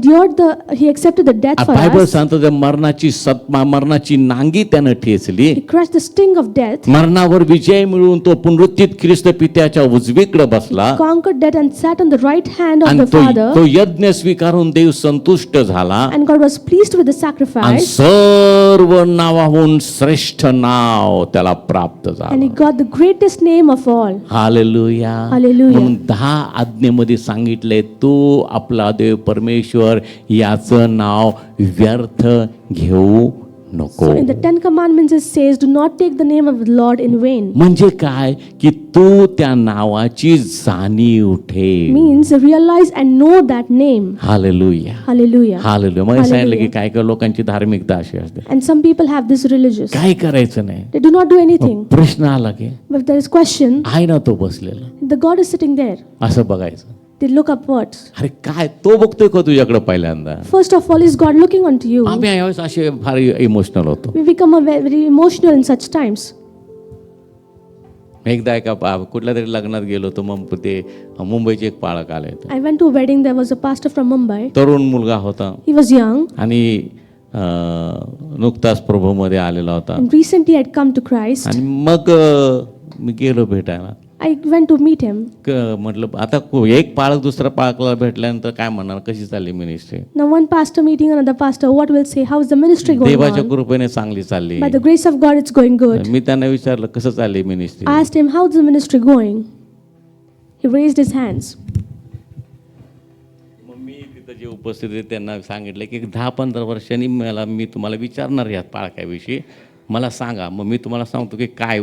He accepted the death for Bible us. सांगतं त्या मरणाची नांगी त्यानं ठेचली. He crushed the sting of death. मरणावर विजय मिळवून तो पुनरुत्थित ख्रिस्त पित्याच्या उजवीकडे बसला. Conquered death and sat on the right hand of आणि the Father. तो यज्ञ स्वीकारून देव संतुष्ट झाला. And God was pleased with the आणि sacrifice. सर्व नावाहून श्रेष्ठ नाव त्याला प्राप्त And झालं. he got the greatest name of all. Hallelujah. Hallelujah. म्हणून 10 आज्ञेमध्ये सांगितले, तू आपला देव परमेश्वर याचं नाव व्यर्थ घेऊ नको. So in the 10 Commandments it says, do not take the name of the Lord in vain. म्हणजे काय की तू त्या नावाची जाणीव ठेव. Means realize and know that name. Hallelujah. Hallelujah. Hallelujah. मग सांगितलं की काय काय लोकांची धार्मिकता अशी असते, And some people have this religious. काय करायचं नाही. They do not do anything. प्रश्न आला की But there is question. आहे ना तो बसलेला, The God is sitting there. असं बघायचं. They look upwards. अरे काय तो बघतोय का तुझ्याकडे पहिल्यांदा? First of all, is God looking onto you? आम्ही यावेळेस असे फार इमोशनल होतो. We become very emotional in such times. एकदा एका कुठल्या तरी लग्नात गेलो होतो, मग ते मुंबईचे एक पाळक आले होते. I went to a wedding. There was a pastor from Mumbai. तरुण मुलगा होता He was young आणि नुकताच प्रभूमध्ये आलेला होता. and recently had come to Christ. आणि मग मी गेलो भेटायला. I went to meet him. म्हटलं आता एक पाळक दुसरा पाळकला भेटल्यानंतर काय म्हणणार, कशी चालली ministry? Now one pastor meeting another pastor, what will say? How is the ministry going देवाच्या on? कृपेने चांगली चालली. By the grace of God, it's going good. मी त्यांना विचारलं कसं चालली ministry? I asked him, how's the ministry going? He raised his hands. मग मी तिथं जे उपस्थित होते त्यांना सांगितलं की 10-15 वर्षांनी मी तुम्हाला विचारणार या पाळक्याविषयी, मला सांगा. मग मी तुम्हाला सांगतो की काय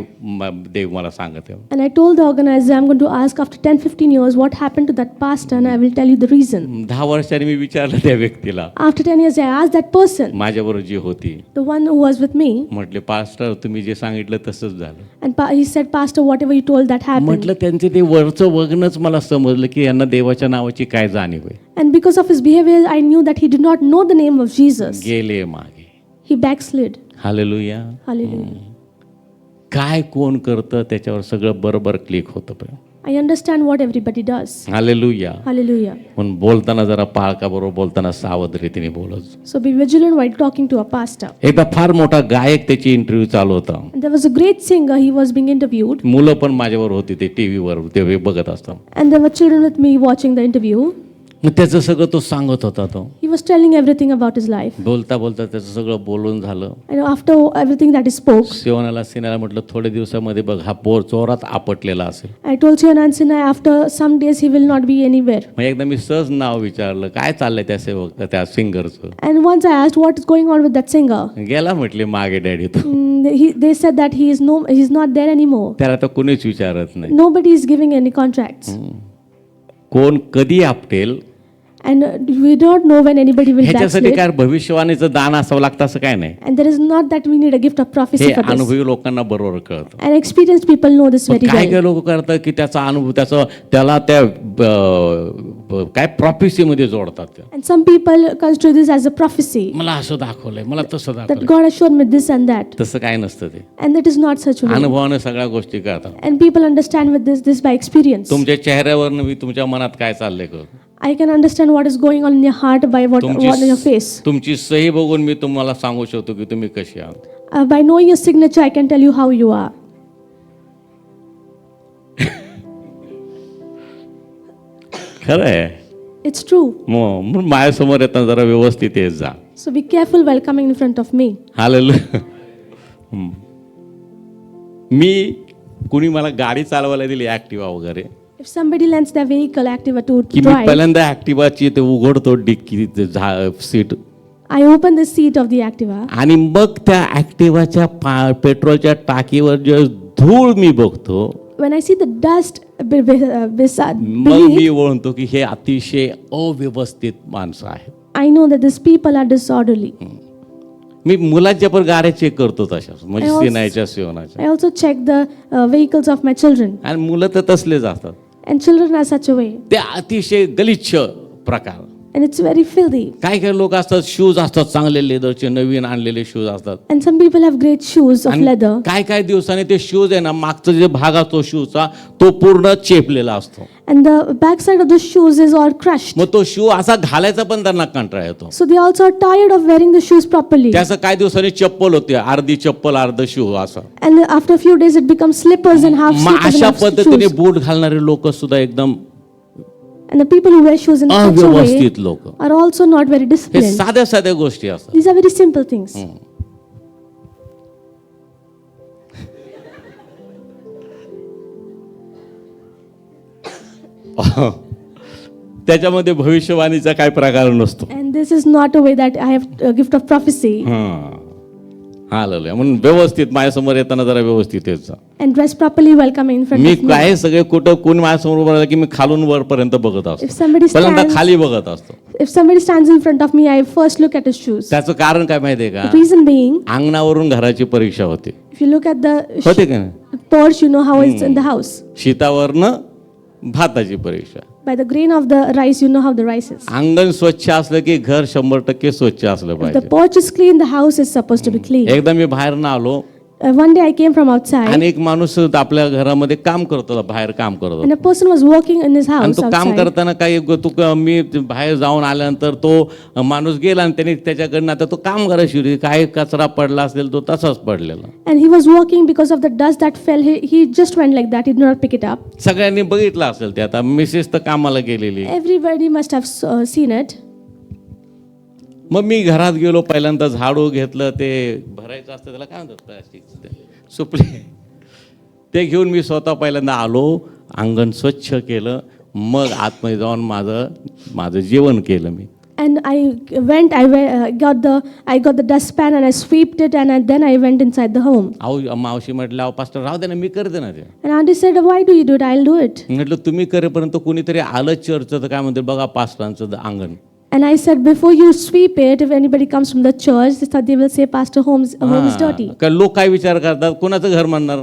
देव मला सांगत आहे. And I told the organizer, I'm going to ask after 10-15 years what happened to that pastor, and I will tell you the reason. 10 वर्षांनी मी विचारलं त्या व्यक्तीला, After 10 years, I asked that person, माझ्याबरोबर जी होती, the one who was with me, म्हटले pastor तुम्ही जे सांगितलं तसंच झालं. and he said, Pastor, whatever you told, that happened. म्हटलं त्यांचे ते वरचं बघणंच मला समजलं की यांना देवाच्या नावाची काय जाणीव आहे. And because of his behavior, I knew that he did not know the name of Jesus. गेले मागे. He backslid. हालेलुया. Hallelujah. काय कोण करतं त्याच्यावर सगळं बरोबर क्लिक होतं. I understand what everybody does. Hallelujah. Hallelujah. पण बोलताना जरा पाळकाबरोबर बोलताना सावध रीतीने बोलत. So be vigilant while talking to a pastor. एकदा फार मोठा गायक त्याची इंटरव्ह्यू चालू होता. And there was a great singer, he was being interviewed. मुलं पण माझ्यावर होती, ते टीव्हीवर ते बघत असतात. And there were children with me watching the interview. मग त्याचं सगळं तो सांगत होता. तो He was telling everything about his life. बोलता बोलता त्याचं सगळं बोलून झालं. And after everything that he spoke, सिनेला म्हटलं थोड्या दिवसामध्ये बघ हा पोर चोरात आपटलेला असेल. I told Siona and Sinai, after some days he will not be anywhere. मग एकदा मी सहज नाव विचारलं काय चाललंय त्या सेवक त्या सिंगरचं. And once I asked what is going on with that singer, गेला म्हटले मागे डॅडी तो. they said that he is not there anymore. त्याला तर कुणीच विचारत नाही. Nobody is giving any contracts. कोण कधी आपटेल And we don't know when anybody will ह्याच्यासाठी backslid. काय भविष्यवाणीचं दान असावं लागतं असं काय नाही. And there is not that we need a gift of prophecy हे for this. अनुभवी लोकांना बरोबर कळतं. And experienced people know this very काय well. काय लोक करतात की त्याचा अनुभव त्याला त्या काय प्रॉफिसीमध्ये जोडतात. And some people consider this as a prophecy. मला असं दाखवलंय, मला तसं That दाखवलंय. God has shown me this and that. तसं काय नसतं ते. And it is not such a way. अनुभवानं सगळ्या गोष्टी करतात. And people understand with this by experience. तुमच्या चेहऱ्यावरनं मी तुमच्या मनात काय चाललंय कळतं. I can understand what is going on in your heart by what on your face. तुमची सही बघून मी तुम्हाला सांगू शकतो की तुम्ही कशी आहात. By knowing your signature, I can tell you how you are. खरं आहे. It's true. मग माझ्यासमोर येताना जरा व्यवस्थित येत जा. So be careful while coming in front of me. Hallelujah. मी कुणी मला गाडी चालवायला दिली ऍक्टिवा वगैरे If somebody lends their vehicle Activa to की मी drive, पहिल्यांदा ऍक्टिवाची ते उघडतो डिक्की seat I open the seat of the Activa. आणि मग त्या ऍक्टिवाच्या पेट्रोलच्या टाकीवर जे धूळ मी बघतो When I see the dust beside, मग मी ओळखतो की हे अतिशय अव्यवस्थित माणसं आहेत. I know that these people are disorderly. मी मुलांच्या पण गाड्या चेक करतो तशाच म्हणजे I also- सिनायच्या सिवनाच्या I also check the vehicles of my children. आणि मुलं तर तसलेच असतात. And children are such a way. ते अतिशय गलिच्छ प्रकार. And it's very filthy. काही काही लोक असतात शूज असतात चांगले लेदरचे नवीन आणलेले शूज असतात. And some people have great shoes of आणि leather. काय काय दिवसाने ते शूज आहे ना मागचा जे भाग असतो शूजचा तो पूर्ण चेपलेला असतो. And the backside of the shoes is all crushed. मग तो शू असा घालायचा पण त्यांना कंटाळा येतो. So they also are tired of wearing the shoes properly. त्याचं काही दिवसांनी चप्पल होते अर्धी चप्पल अर्ध शू असं. And after a few days it becomes slippers and half मग slippers and अशा half पद्धतीने shoes. बूट घालणारे लोक सुद्धा एकदम And the people who wear shoes in such a way अव्यवस्थित लोक. are also not very हे disciplined. साध्या साध्या गोष्टी असतात. These are very simple things. त्याच्यामध्ये भविष्यवाणीचा काय प्रकार नसतो. And this is not a way that I have a gift of prophecy. Hallelujah. म्हणून व्यवस्थित माझ्यासमोर येताना जरा व्यवस्थित येत जा. And dress properly while coming in front me of me. काय सगळे कुठं कोण माझ्यासमोर उभं राहिलं की मी खालून वरपर्यंत बघत If असतो. somebody पहिल्यांदा stands, खाली बघत असतो. if somebody stands in front of me, I first look at his shoes. त्याचं कारण काय माहितीये का? The reason being, अंगणावरून घराची परीक्षा होते. if you look at the होते का नाही? porch, you know how it's in the house. शीतावरनं भाताची परीक्षा. By the grain of the rice, you know how the rice is. अंगण स्वच्छ असलं की घर 100% स्वच्छ असलं If the पाहिजे. porch is clean, the house is supposed to be clean. एकदा मी बाहेर आलो One day I came from outside, आणि एक माणूस आपल्या घरामध्ये काम करतो, बाहेर काम करतो. and a person was working in his आणि house तो काम outside. करताना काही मी बाहेर जाऊन आल्यानंतर तो माणूस गेला आणि त्याने त्याच्याकडनं आता तो काम करायला शिवली, काय कचरा पडला असेल तो तसाच पडलेला. And he was working because of the dust that fell. He just went like that. He did not pick it up. सगळ्यांनी बघितलं असेल ते. आता मिसेस तर कामाला गेलेली. Everybody must have seen it. मग मी घरात गेलो, पहिल्यांदा झाडू घेतलं, ते भरायचं असतं त्याला काय म्हणतात प्लास्टिकचं ते सुपले, ते घेऊन मी स्वतः पहिल्यांदा आलो, अंगण स्वच्छ केलं, मग आतमध्ये जाऊन माझं जेवण केलं मी. And I got the dustpan and I swept it and then I went inside the home. मावशी म्हटलं, अहो पास्टर राहू दे ना, मी करते ना ते. And auntie said, why do you do it? I'll do it. म्हटलं तुम्ही करेपर्यंत कोणीतरी आलं चर्चचं तर काय म्हणते बघा पास्टरांचं अंगण. And I said, before you sweep it, if anybody comes from the church, they will say, Pastor, home is dirty. का लोक काय विचार करतात, कोणाचं घर म्हणणार?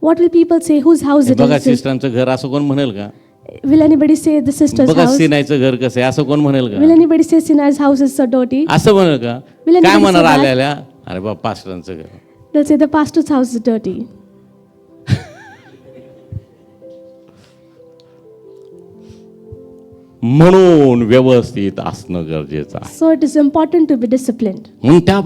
What will people say? Whose house it बघा is? सिस्टरांचं घर असं कोण म्हणेल का? Will anybody say the sister's बघा house? सिनायचं घर कसं आहे असं कोण म्हणेल का? Will anybody say Sinai's house is so dirty? असं म्हणेल का? Will anybody काय say म्हणणार that? आलेल्या, अरे बा पास्टरांचं घर. They'll say the pastor's house is dirty. म्हणून व्यवस्थित असणं गरजेचं आहे. So it is important to be disciplined. म्हणून त्या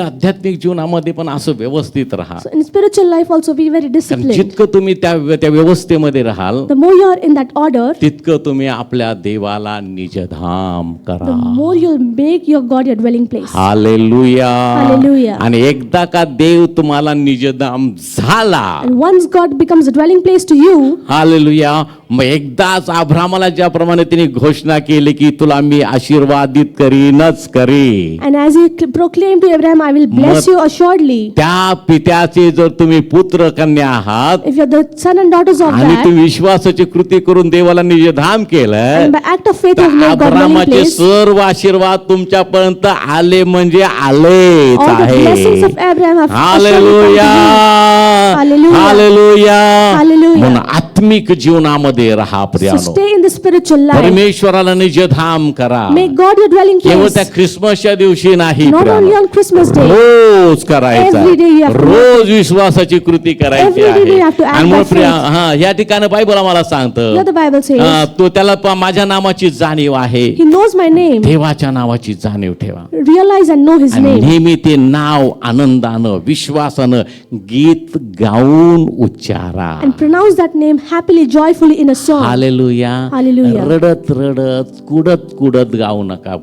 आध्यात्मिक जीवनामध्ये पण असं व्यवस्थित राहा. So in spiritual life also be very कारण disciplined. जितकं तुम्ही त्या व्यवस्थेमध्ये राहाल The more you are in that order, तितकं तुम्ही आपल्या देवाला निजधाम the करा. more you'll make your God your dwelling place. Hallelujah. Hallelujah. आणि एकदा का देव तुम्हाला निजधाम झाला, And once God becomes a dwelling place to you, hallelujah, मग एकदाच अब्रामाला ज्याप्रमाणे तिने घोषणा केली की तुला मी आशीर्वादित करीनच करी, and as he proclaimed to Abraham, I will bless you assuredly. त्या पित्याचे जर तुम्ही पुत्र कन्या आहात If you're the son and daughters of आणि that, तुम्ही विश्वासाची कृती करून देवाला निजधाम केलं, and by act of faith you have तर made God dwelling अब्रामाचे place, सर्व आशीर्वाद तुमच्यापर्यंत आले म्हणजे आलेच all the आहे. blessings of Abraham have hallelujah. Hallelujah. Hallelujah. Hallelujah. म्हणून आत्मिक जीवनामध्ये राहा So प्रियानो. stay in the spiritual life. परमेश्वराला निजधाम करा. Make God your dwelling केवळ place. त्या ख्रिसमसच्या दिवशी नाही, Not प्रियानो. only on Christmas Day. रोज करायचा, Every day you have to रोज विश्वासाची कृती करायची Every day you आहे. have to act आणि by मग प्रिया, faith. या ठिकाणी बायबल आम्हाला सांगतं, Here the Bible says, तो त्याला माझ्या नामाची जाणीव आहे. He knows my name. देवाच्या नावाची जाणीव ठेवा Realize and know His आणि name. नेहमी ते नाव आनंदानं विश्वासानं गीत गाऊन उच्चारा. And pronounce that name happily, joyfully in a song. Hallelujah. Hallelujah. रडत रडत कुडत गाऊ नका,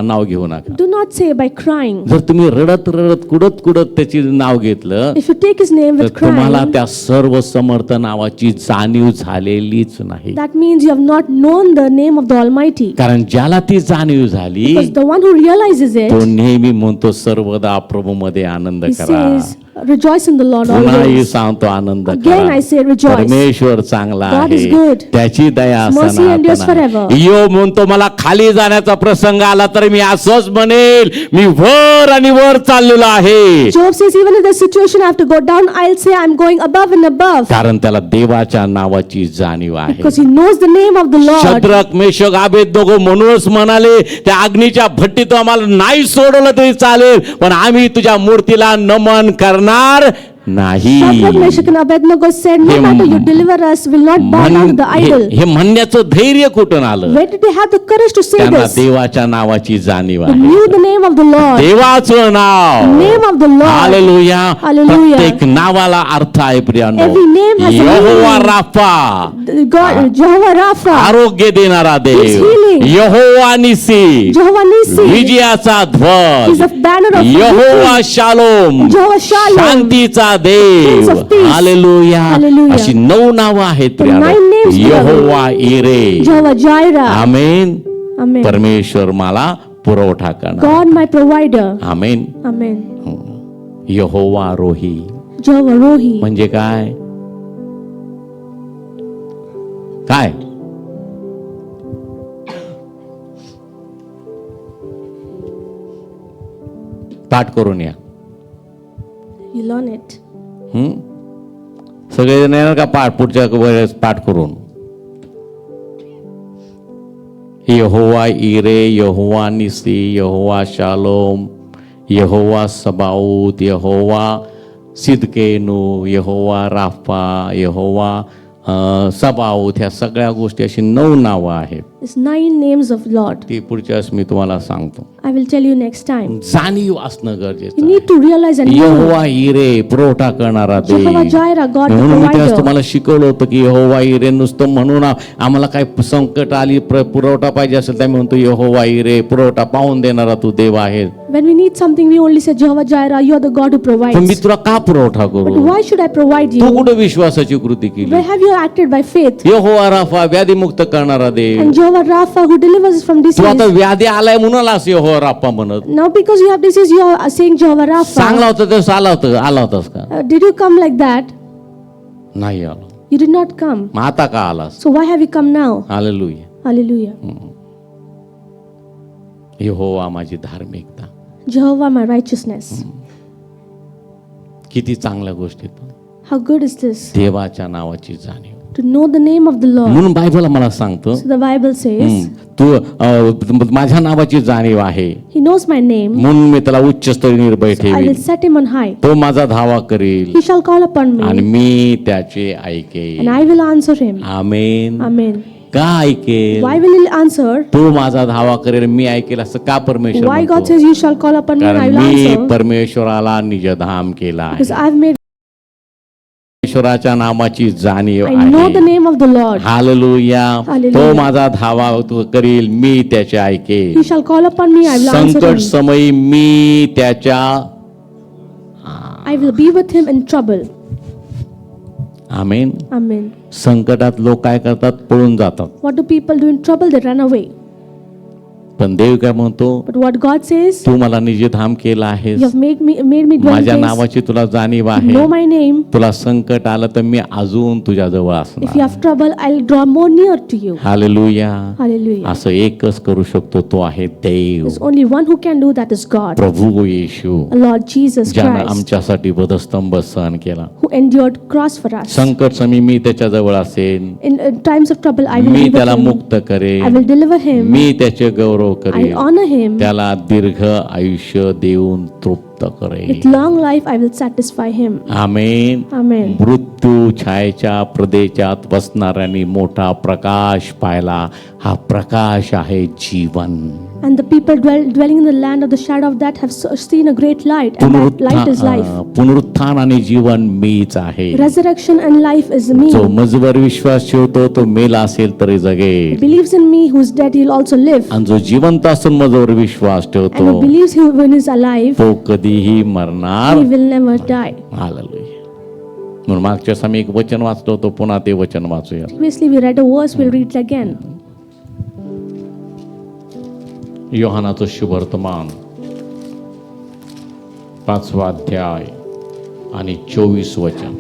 नाव घेऊ नका. Do not say by crying. जर तुम्ही रडत रडत कुडत त्याची नाव घेतलं If you take His name तर with तुम्हाला crying, त्या सर्व समर्थ नावाची जाणीव झालेलीच नाही. that means you have not known the name of the Almighty. कारण ज्याला ती जाणीव झाली Because the one who realizes तो it, नेहमी म्हणतो सर्वदा प्रभू मध्ये आनंद he करा. says, rejoice in the Lord पुन्हाही always. सांगतो आनंद Again करा. I say rejoice. परमेश्वर चांगला God is आहे, good. त्याची दया His mercy endures सनातन आहे. forever. ईयोब म्हणतो मला खाली जाण्याचा प्रसंग आला तर मी असंच म्हणेल, मी वर आणि वर चाललेलो आहे. Job says, even if the situation I have to go down, I'll say I'm going above and above. कारण त्याला देवाच्या नावाची जाणीव आहे. Because he knows the name of the Lord. Shadrach Meshach Abednego म्हणूनच म्हणाले, त्या अग्नीच्या भट्टीत आम्हाला नाही सोडवलं तरी चालेल, पण आम्ही तुझ्या मूर्तीला नमन करणार नाही. Shadrach, Meshach and Abednego said, no matter you deliver us, will not bow down to the idol. हे म्हणण्याचं धैर्य कुठून आलं? Where did they have the courage to say त्यांना this? देवाच्या नावाची जाणीव They आहे. knew the name of the Lord. देवाचं नाव. Name of the Lord. Hallelujah. Hallelujah. प्रत्येक नावाला अर्थ आहे प्रियानो. Every name has a Jehovah meaning. Rafa, God, Jehovah Rapha, आरोग्य देणारा देव. He's healing. यहोवा निसी, Jehovah Nissi, विजयाचा He's ध्वज. the banner of Jehovah victory. Shalom, Jehovah Shalom, शांतीचा Prince Dev. of Peace. Hallelujah. Hallelujah. अशी 9 नावं आहेत The 9 प्रियानो. names, Jehovah इरे, Jehovah Jireh. Amen. Amen. परमेश्वर मला पुरवठा करणार. God my provider. Amen. Amen. Jehovah Rohi Jehovah Rohi. म्हणजे काय? काय? पाठ करून या. You learn it. सगळे जण येणार का पाठ पुढच्या वेळेस पाठ करून? यहोवा इरे, यहोवा निसी, यहोवा शालोम, यहोवा सबाऊत, यहोवा सिदकेनो, यहोवा राफा, यहोवा सबाओत, ह्या सगळ्या गोष्टी अशी 9 नावं आहेत. It's 9 names of Lord. ती पुढच्या वेळेस मी तुम्हाला सांगतो. I will tell you next time. जाणीव असणं You गरजेचं need to realize and know. यहोवा इरे, पुरवठा करणारा देव. Jehovah Jireh, God the म्हणून मी त्यावेळेस provider. तुम्हाला शिकवलं होतं की यहोवा इरे नुसतं म्हणून आम्हाला काय संकट आली, पुरवठा पाहिजे असेल तर आम्ही म्हणतो यहोवा इरे, पुरवठा पाहून देणारा तू देव आहे. When we need something, we only say Jehovah Jireh, you are the God who पण मी provides. तुला का पुरवठा But करू? why should I provide Tu you? कुठे विश्वासाची कृती केली? Where have you acted by faith? यहोवा राफा, व्याधीमुक्त करणारा देव. And Jehovah Rapha, who delivers us from तू आता disease. व्याधी आलाय म्हणून असं यहोवा राफा म्हणत. Now because you have disease, you are saying Jehovah Rapha. चांगला होता तर आला होतास का? Did you come like that? नाही आलो. You did not come. मग आता का आलास? So why have you come now? Hallelujah. Hallelujah. यहोवा माझी धार्मिकता. Jehovah, my righteousness. किती चांगल्या गोष्टी. How good is this? देवाच्या नावाची जाणीव. To know the name of the Lord. म्हणून बायबल मला सांगतो So the Bible says, तू माझ्या नावाची जाणीव आहे He knows my name. म्हणून मी त्याला उच्चस्तरी निर्भय I will ठेवीन. set him on high. तो माझा धावा करील He shall call upon आणि me, मी त्याचे ऐकेन. and I will answer him. Amen. Amen. का ऐकेल? Why will he answer? तू माझा धावा करेल मी ऐकेल असं का परमेश्वर Why God म्हणतो? says, You shall call upon me, and I कारण will मी answer? परमेश्वराला निजधाम केला Because आहे. I've made, परमेश्वराच्या नामाची जाणीव I know the आहे. name of the Lord. Hallelujah. Hallelujah. तो माझा धावा तो करील मी त्याचे ऐकेल. He shall call upon me, I will answer संकट him. समयी मी त्याच्या I will be with him in trouble. Amen. Amen. संकटात लोक काय करतात? पळून जातात. What do people do in trouble? They run away. पण देव काय म्हणतो? But what God says, तू मला निजधाम केला आहेस. You have made me dwell माझ्या place. नावाची तुला जाणीव You आहे. know my name. तुला संकट आलं तर मी अजून तुझ्या जवळ If you असणार. have trouble, I'll draw more near to you. Hallelujah. Hallelujah. असं एकच करू शकतो तो आहे देव, There's only one who can do that is God. Prabhu Yeshu, Lord Jesus ज्यानं Christ, आमच्यासाठी वधस्तंभ सहन केला. who endured cross for us. संकट समयी मी त्याच्या जवळ असेन. In times of trouble, I will me be with त्याला him. मुक्त I करेन. will deliver him. मी त्याचे गौरव I will करेन. honor him. त्याला दीर्घ आयुष्य देऊन तृप्त करेन. With long life, I will satisfy him. Amen. Amen. मृत्यू छायेच्या प्रदेशात बसणाऱ्यांनी मोठा प्रकाश पाहिला. हा प्रकाश आहे जीवन. And the people dwelling in the land of the shadow of that have seen a great light, and that light is life. पुनरुत्थान आणि जीवन मीच आहे. Resurrection and life is me. जो मजवर विश्वास ठेवतो तो मेला असेल तरी जगेल. Believes in me, who's dead, he'll also live. आणि जो जिवंत असून मजवर विश्वास And who ठेवतो believes he when he's alive, तो कधीही मरणार. he will never die. Hallelujah. म्हणून मागच्या वेळेस आम्ही एक वचन वाचलो होतो, पुन्हा ते वचन वाचूया. Previously we read a verse, we'll read it again. योहानाचं शुभवर्तमान 5वा अध्याय आणि 24 वचन.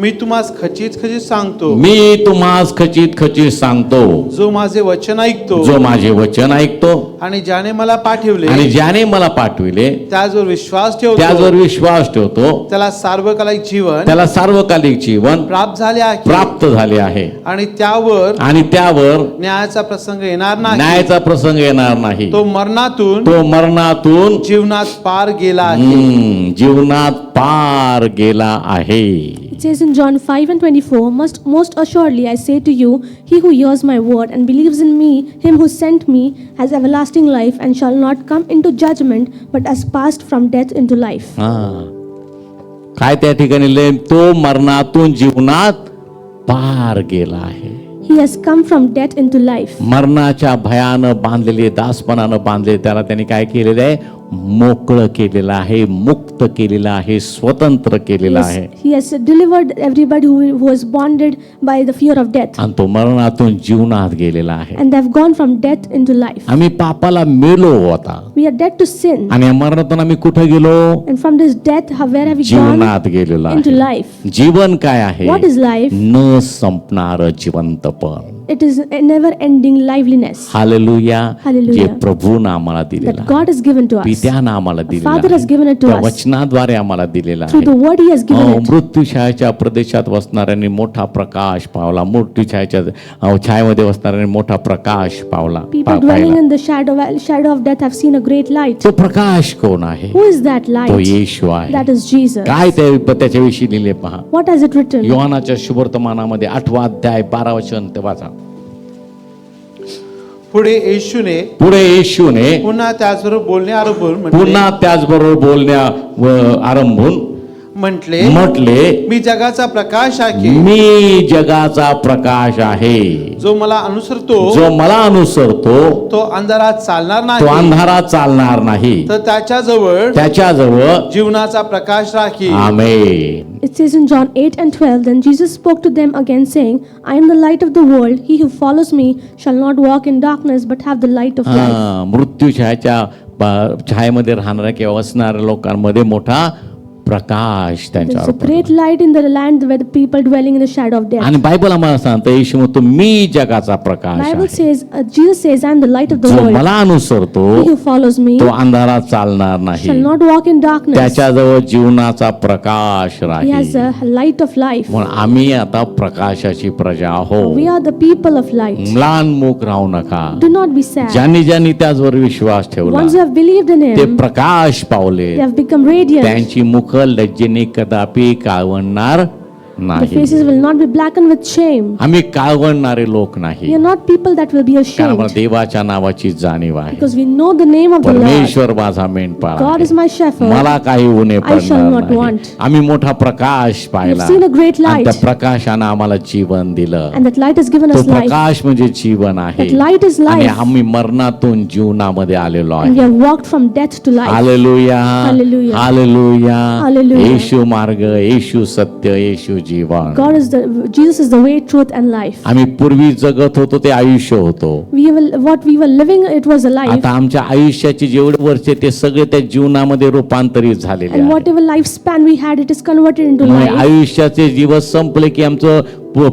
मी तुम्हास खचित खचित सांगतो, मी तुम्हास खचित खचित सांगतो, जो माझे वचन ऐकतो जो माझे वचन ऐकतो आणि ज्याने मला पाठवले आणि ज्याने मला पाठविले त्याचवर विश्वास त्याचवर ठेवतो विश्वास ठेवतो त्याला सार्वकालिक जीवन त्याला सार्वकालिक जीवन प्राप्त झाले आहे प्राप्त झाले आहे. आणि त्यावर आणि त्यावर न्यायाचा प्रसंग येणार नाही. न्यायाचा प्रसंग येणार नाही. तो मरणातून तो मरणातून जीवनात पार गेला आहे. जीवनात पार गेला आहे. It says in John 5:24, most assuredly I say to you, he who hears my word and believes in me, him who sent me, has everlasting life and shall not come into judgment, but has passed from death into life. काय त्या ठिकाणी लिहिले? तो मरणातून जीवनात पार गेला आहे. He has come from death into life. मरणाच्या भयानं बांधलेले, दासपणानं बांधलेले त्याला त्यांनी काय केलेलं आहे? मोकळं केलेलं आहे, मुक्त केलेलं आहे, स्वतंत्र केलेलं आहे. He has delivered everybody who was bonded by the fear of death. आणि तो मरणातून जीवनात गेलेला आहे. And they have gone from death into life. आम्ही पापाला मेलो होता We are dead to sin. आणि या मरणातून आम्ही कुठे गेलो? And from this death, where have we gone? जीवनात गेलेलो Into आहे. life. जीवन काय आहे? What is life? न संपणार जिवंतपण. It is a never ending liveliness hallelujah. Hallelujah. जे प्रभूनं आम्हाला दिलेलं that आहे. God has given to us. त्यानं आम्हाला दिलेला Father has given it to त्या us. वचनाद्वारे आम्हाला दिलेला Through the आहे word He has given it. मृत्यूछायाच्या प्रदेशात वसणाऱ्यांनी मोठा प्रकाश पावला मृत्यूछायाच्या छायेमध्ये वसणाऱ्यांनी मोठा प्रकाश पावला People dwelling in the shadow of death have seen a great light. तो प्रकाश कोण आहे Who is that तो light? येशू आहे That is Jesus. काय त्याच्याविषयी लिहिले पहा What has it written? योहानाच्या शुभवर्तमानामध्ये 8 अध्याय 12 वचन ते वाचा पुढे येशूने पुढे येशूने पुन्हा त्याचबरोबर बोलणे आरंभ पुन्हा त्याचबरोबर बोलण्या आरंभून म्हटले मी जगाचा प्रकाश आहे मी जगाचा प्रकाश आहे जो मला अनुसरतो तो अंधारात चालणार तो नाही अंधारात चालणार नाही तर त्याच्याजवळ जीवनाचा प्रकाश राखी आमेन It says in John 8 and 12, Then Jesus spoke to them again, saying, I am the light of the world. He who follows me shall not walk in darkness, but have the light of life. मृत्यूछायाच्या छायेमध्ये राहणाऱ्या किंवा वसणाऱ्या लोकांमध्ये मोठा प्रकाश There's a त्यांच्यावर great light in the land where the people dwelling in the shadow of death. आणि Bible आम्हाला सांगतं येशू म्हणतो मी जगाचा प्रकाश Bible आहे says, Jesus says, I am the light of the जो world. मला अनुसरतो He who follows me तो अंधारात चालणार नाही shall not walk in darkness. त्याच्याजवळ जीवनाचा प्रकाश He राहील has a light of life. म्हणून आम्ही आता प्रकाशाची प्रजा आहोत We are the people of light. म्लान मूक राहू नका Do not be sad. ज्यांनी ज्यांनी त्याचवर विश्वास ठेवला Ones who have believed in ते Him, प्रकाश पावले they have become radiant. त्यांची मुख लज्जेने कदापि काळवणार The नाही faces will not be blackened with shame. आम्ही काळवणारे लोक We नाही are not people that will be कारण मला ashamed, देवाच्या नावाची जाणीव आहे because we know the name of the Lord. परमेश्वर माझा मेंढपाळ God is आहे. my shepherd. मला काही उणे I shall पडणार not नाही want. आम्ही मोठा प्रकाश We पाहिला have seen a great आणि त्या light, प्रकाशानं आम्हाला जीवन दिलं and that light has given तो us life. प्रकाश म्हणजे जीवन आहे That light is आणि life, आम्ही मरणातून जीवनामध्ये आलेलो and we आहे have walked from death to life. Hallelujah Hallelujah. Hallelujah Hallelujah. येशू मार्ग येशू सत्य येशू जीवन Jesus is the way, truth, and life. आम्ही पूर्वी जगत होतो ते आयुष्य होतो What we were living, it was a life. आता आमच्या आयुष्याची जेवढे वर्ष ते सगळे त्या जीवनामध्ये रूपांतरित झालेले And आहे whatever lifespan we had, it is converted into म्हणजे life. आयुष्याचे दिवस संपले की आमचं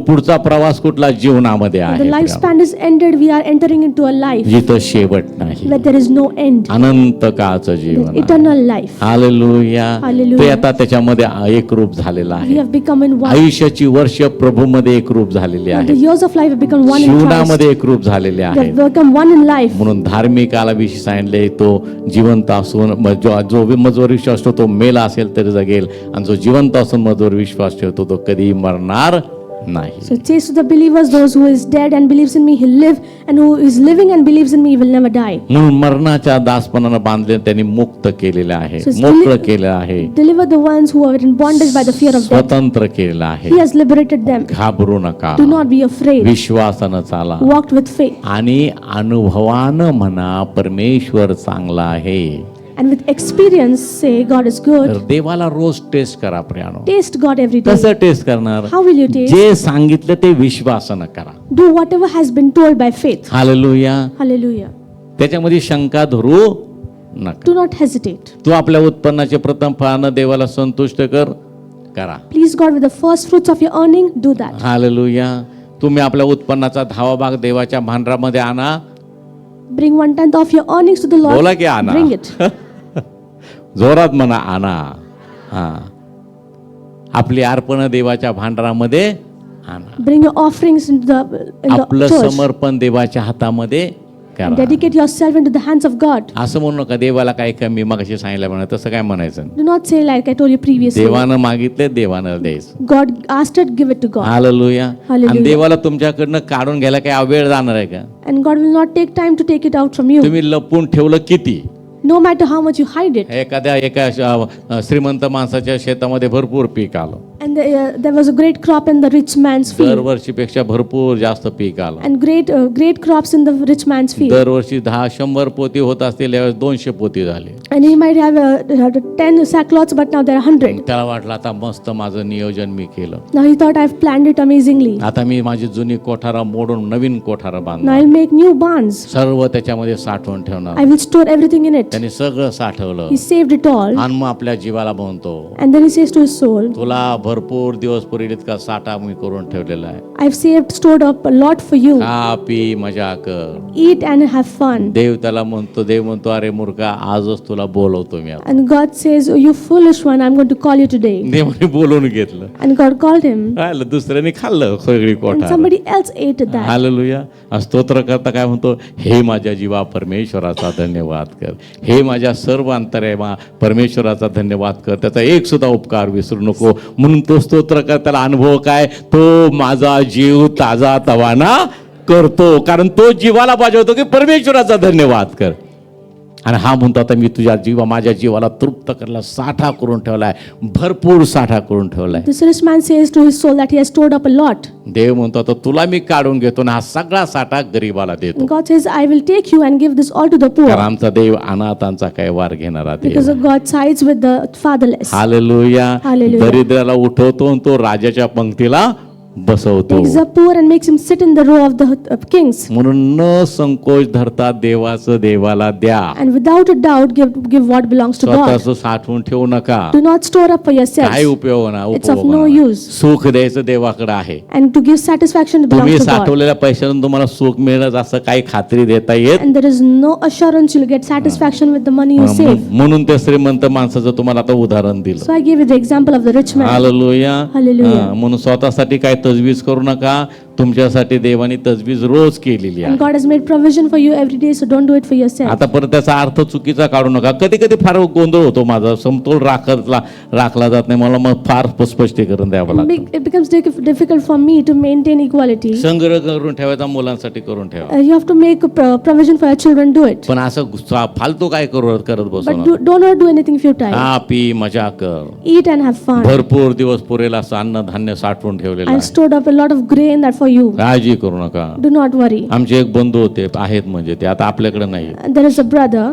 पुढचा प्रवास कुठला जीवनामध्ये The आहे lifespan is ended, we are entering into a life जिथं शेवट नाही where there is no end. अनंत काळचं जीवन आहे. Eternal life. Hallelujah Hallelujah. ते आता त्याच्यामध्ये एकरूप झालेलं We आहे have become in one. आयुष्याची वर्ष प्रभूमध्ये एकरूप झालेली The आहेत years of life have become one in Christ. जीवनामध्ये एकरूप झालेले They आहेत have become one in life. म्हणून धार्मिकाला विषयी सांगितले तो जिवंत असून जो मजवर विश्वास ठेवतो तो मेला असेल तरी जगेल आणि जो जिवंत असून मजवर विश्वास ठेवतो तो कधी मरणार नाही So it says to the believers, those who is dead and believes in me, he'll live, and who is living and believes in me will never die. म्हणून मरणाच्या दासपणानं बांधले त्यांनी मुक्त केलेले आहे So it's मोकळं केलं आहे Deliver the ones who are in bondage by the fear of death. स्वतंत्र केलेलं आहे He has liberated them. घाबरू नका Do not be afraid. विश्वासानं चाला Walk with faith. आणि अनुभवानं म्हणा परमेश्वर चांगला आहे And with experience, say, God is तर good. देवाला रोज टेस्ट करा प्रियानो Taste God every day. कसं टेस्ट करणार How will you taste? जे सांगितलं ते विश्वासानं करा Do whatever has been told by faith. Hallelujah Hallelujah. त्याच्यामध्ये शंका धरू नका Do not hesitate. तू आपल्या उत्पन्नाचे प्रथम फळानं देवाला संतुष्ट करा Please God with the first fruits of your earning, do that. Hallelujah तुम्ही आपल्या उत्पन्नाचा 10वा भाग देवाच्या भांडरामध्ये आणा Bring 1/10 of your earnings to the Lord. बोला की आणा Bring it. जोरात म्हणा आणा हा आपली अर्पण देवाच्या भांडारामध्ये आणा Bring your offerings into the आपलं church. समर्पण देवाच्या हातामध्ये And करा dedicate yourself into the hands of God. असं म्हणू नका देवाला काही कमी मगाशी सांगितलं म्हणा तसं काय म्हणायचं Do not say like I told you previously. देवानं मागितले देवानं द्यायचं God asked it, give it to God. Hallelujah Hallelujah. आणि देवाला तुमच्याकडनं काढून घ्यायला काय वेळ जाणार आहे का And God will not take time to take it out from you. तुम्ही लपून ठेवलं किती No matter how much you hide it. एका श्रीमंत माणसाच्या शेतामध्ये भरपूर पीक आलं And there was a great crop in the rich man's field. दरवर्षीपेक्षा भरपूर जास्त पीक आलं And great crops in the rich man's field. दरवर्षी 10-100 पोती होत असतील यावेळेस 200 पोती झाली And he might have 10 sackcloths, but now there are 100. त्याला वाटलं आता मस्त माझं नियोजन मी केलं Now he thought I've planned it amazingly. आता मी माझी जुनी कोठारा मोडून नवीन कोठारा Now बांधणार I'll make new barns. सर्व त्याच्यामध्ये साठवून ठेवणार I will store everything in it. त्याने सगळं साठवलं He saved it all. आणि मग आपल्या जीवाला म्हणतो And then he says to his soul, तुला भरपूर दिवस पुरेल इतका साठा मी करून ठेवलेला आहे I've saved, stored up a lot for you. खा पी मजा कर. Eat and have fun. देव म्हणतो अरे मूर्खा आजच तुला बोलवतो मी आता. And God says, oh, you foolish one, I'm going to call you today. देवाने बोलवून घेतलं. And God called him. राहिलं दुसऱ्याने खाल्लं सगळी And कोठा. somebody else ate that. Hallelujah. स्तोत्र करता काय म्हणतो, हे माझ्या जीवा परमेश्वराचा धन्यवाद कर, हे माझ्या सर्व अंतर्यामा परमेश्वराचा धन्यवाद कर, त्याचा एक सुद्धा उपकार विसरू नको. म्हणून तो स्तोत्र करताना अनुभव काय, तो माझा जीव ताजा तवाना करतो, कारण तो जीवाला पाहिजे की परमेश्वराचा धन्यवाद कर. आणि हा म्हणतो आता मी तुझ्या माझ्या जीवाला तृप्त करायला साठा करून ठेवलाय, भरपूर साठा करून ठेवलाय. This rich man says to his soul that he has stored up a lot. देव म्हणतो आता तुला मी काढून घेतो आणि हा सगळा साठा गरीबाला देतो. And God says, I will take you and give this all to the कारण poor. आमचा देव अनाथांचा काय वार घेणारा देव. Because God sides with the fatherless. Hallelujah. Hallelujah. दरिद्राला उठवतो आणि तो राजाच्या पंक्तीला बसवतो. Takes the poor and makes him sit in the row of the kings. म्हणून न संकोच धरता देवाचं देवाला द्या. And without a doubt, give what belongs to God. स्वतःच साठवून ठेवू नका. Do not store up for yourselves. काय उपयोग ना It's of no use. सुख द्यायचं देवाकडे आहे. And to give satisfaction तुम्ही belongs to God. साठवलेल्या पैशातून तुम्हाला सुख मिळेल असं काही खात्री देता येत. And there is no assurance you'll get satisfaction with the money you save. म्हणून त्या श्रीमंत माणसाचं तुम्हाला आता उदाहरण दिलं. So I gave you the example of the rich man. Hallelujah. Hallelujah. म्हणून स्वतःसाठी काय तजवीज करू नका, तुमच्यासाठी देवानी तजवीज रोज केलेली आहे. And God has made provision for you every day, so don't do it for yourself. आता परत त्याचा अर्थ चुकीचा काढू नका. कधी कधी फार गोंधळ होतो माझा, समतोल राखला जात नाही, मला मग फार स्पष्टीकरण द्यावं लागतं. It becomes difficult for me to maintain equality. संग्रह करून ठेवायचा, मुलांसाठी करून ठेवा. You have to make a provision for your children, do it. पण असं फालतू काय करत बसू But नका. do not do anything futile. खा पी मजा कर, Eat and have fun. भरपूर दिवस पुरेल असं अन्न धान्य साठवून ठेवलेलं I've आहे. stored up a lot of grain that for you. काळजी करू नका. Do not worry. आमचे एक बंधू होते, आहेत म्हणजे ते आता आपल्याकडे नाही. And there is a brother,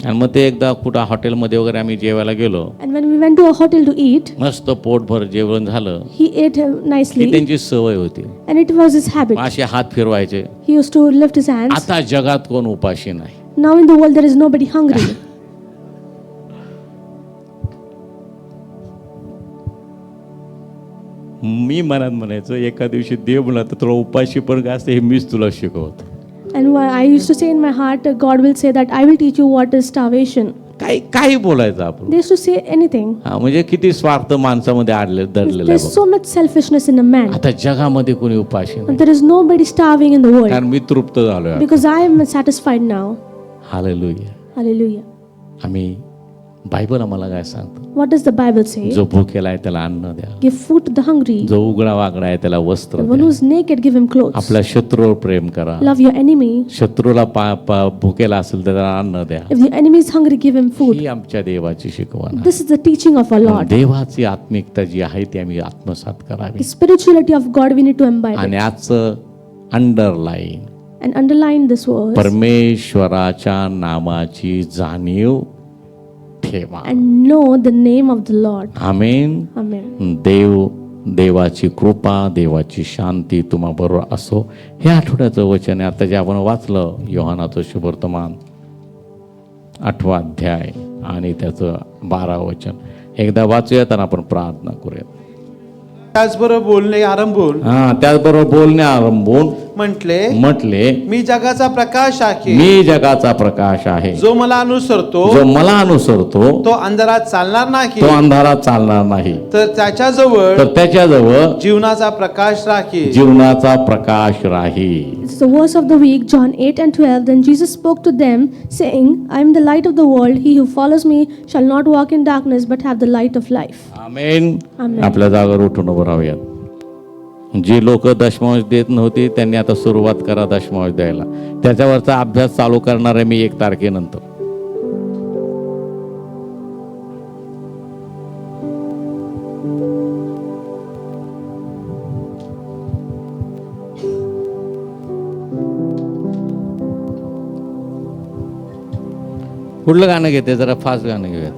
आणि मग ते एकदा कुठं हॉटेलमध्ये वगैरे आम्ही जेवायला गेलो, and when we went to a hotel to eat, मस्त पोटभर जेवण झालं. he ate ही nicely, त्यांची सवय होती. and it was his habit. असे हात फिरवायचे. He used to lift his hands. आता जगात कोण उपाशी नाही. Now in the world there is nobody hungry. मी मनात म्हणायचं, एका दिवशी देव म्हणला तर तुला उपाशी पण काय असते हे मीच तुला शिकवतो. And I used to say in my heart, God will say that I will teach you what is starvation. काही बोलायचं आपण. They used to say anything. हा म्हणजे किती स्वार्थ माणसामध्ये दडलेला There's आहे. so much selfishness in a man. आता जगामध्ये कोणी उपाशी नाही, And there is nobody starving in the world. कारण मी तृप्त झालोय. Because I am satisfied now. Hallelujah. Hallelujah. आम्ही बायबल आम्हाला काय सांगतो, What does the Bible say? जो भुकेला आहे त्याला अन्न द्या, Give food to the hungry. जो उघडा वागडा आहे त्याला वस्त्र The one द्या, who is naked, give him clothes. आपल्या शत्रूवर प्रेम करा, Love your enemy. शत्रूला भुकेला असेल तर त्याला अन्न द्या. If the enemy is hungry, give him food. ही आमच्या देवाची शिकवण आहे. This is the teaching of our Lord. देवाची आत्मिकता जी आहे ती आम्ही आत्मसात करावी. The spirituality of God we need to imbibe आणि it. आजचं underline, And underline this verse. परमेश्वराच्या नामाची जाणीव ठेवा. And know the name of the Lord. Amen. Amen. देवाची कृपा, देवाची शांती तुम्हा बरोबर असो. हे आठवड्याचं वचन आहे. आता जे आपण वाचलं योहानाचं शुभवर्तमान 8वा अध्याय आणि त्याचं 12 वचन एकदा वाचूयात आणि आपण प्रार्थना करूयात. त्याचबरोबर बोलणे आरंभून त्याचबरोबर बोलणे आरंभून म्हटले, मी जगाचा प्रकाश आहे. मी जगाचा प्रकाश आहे. जो मला अनुसरतो जो मला अनुसरतो तो अंधारात चालणार नाही, तो अंधारात चालणार नाही, तर त्याच्याजवळ जीवनाचा प्रकाश राहील. जीवनाचा प्रकाश राहील. It's the verse of the week, John 8 and 12. Then Jesus spoke to them, saying, I am the light of the world. He who follows me shall not walk in darkness, but have the light of life. Amen. Amen. आपल्या जागेवर उठून उभं राहूयात. जी लोक दशमांश देत नव्हती त्यांनी आता सुरुवात करा दशमांश द्यायला. त्याच्यावरचा अभ्यास चालू करणार आहे मी 1 तारखेनंतर. कुठलं गाणं घेते, जरा फास्ट गाणं घेऊयात.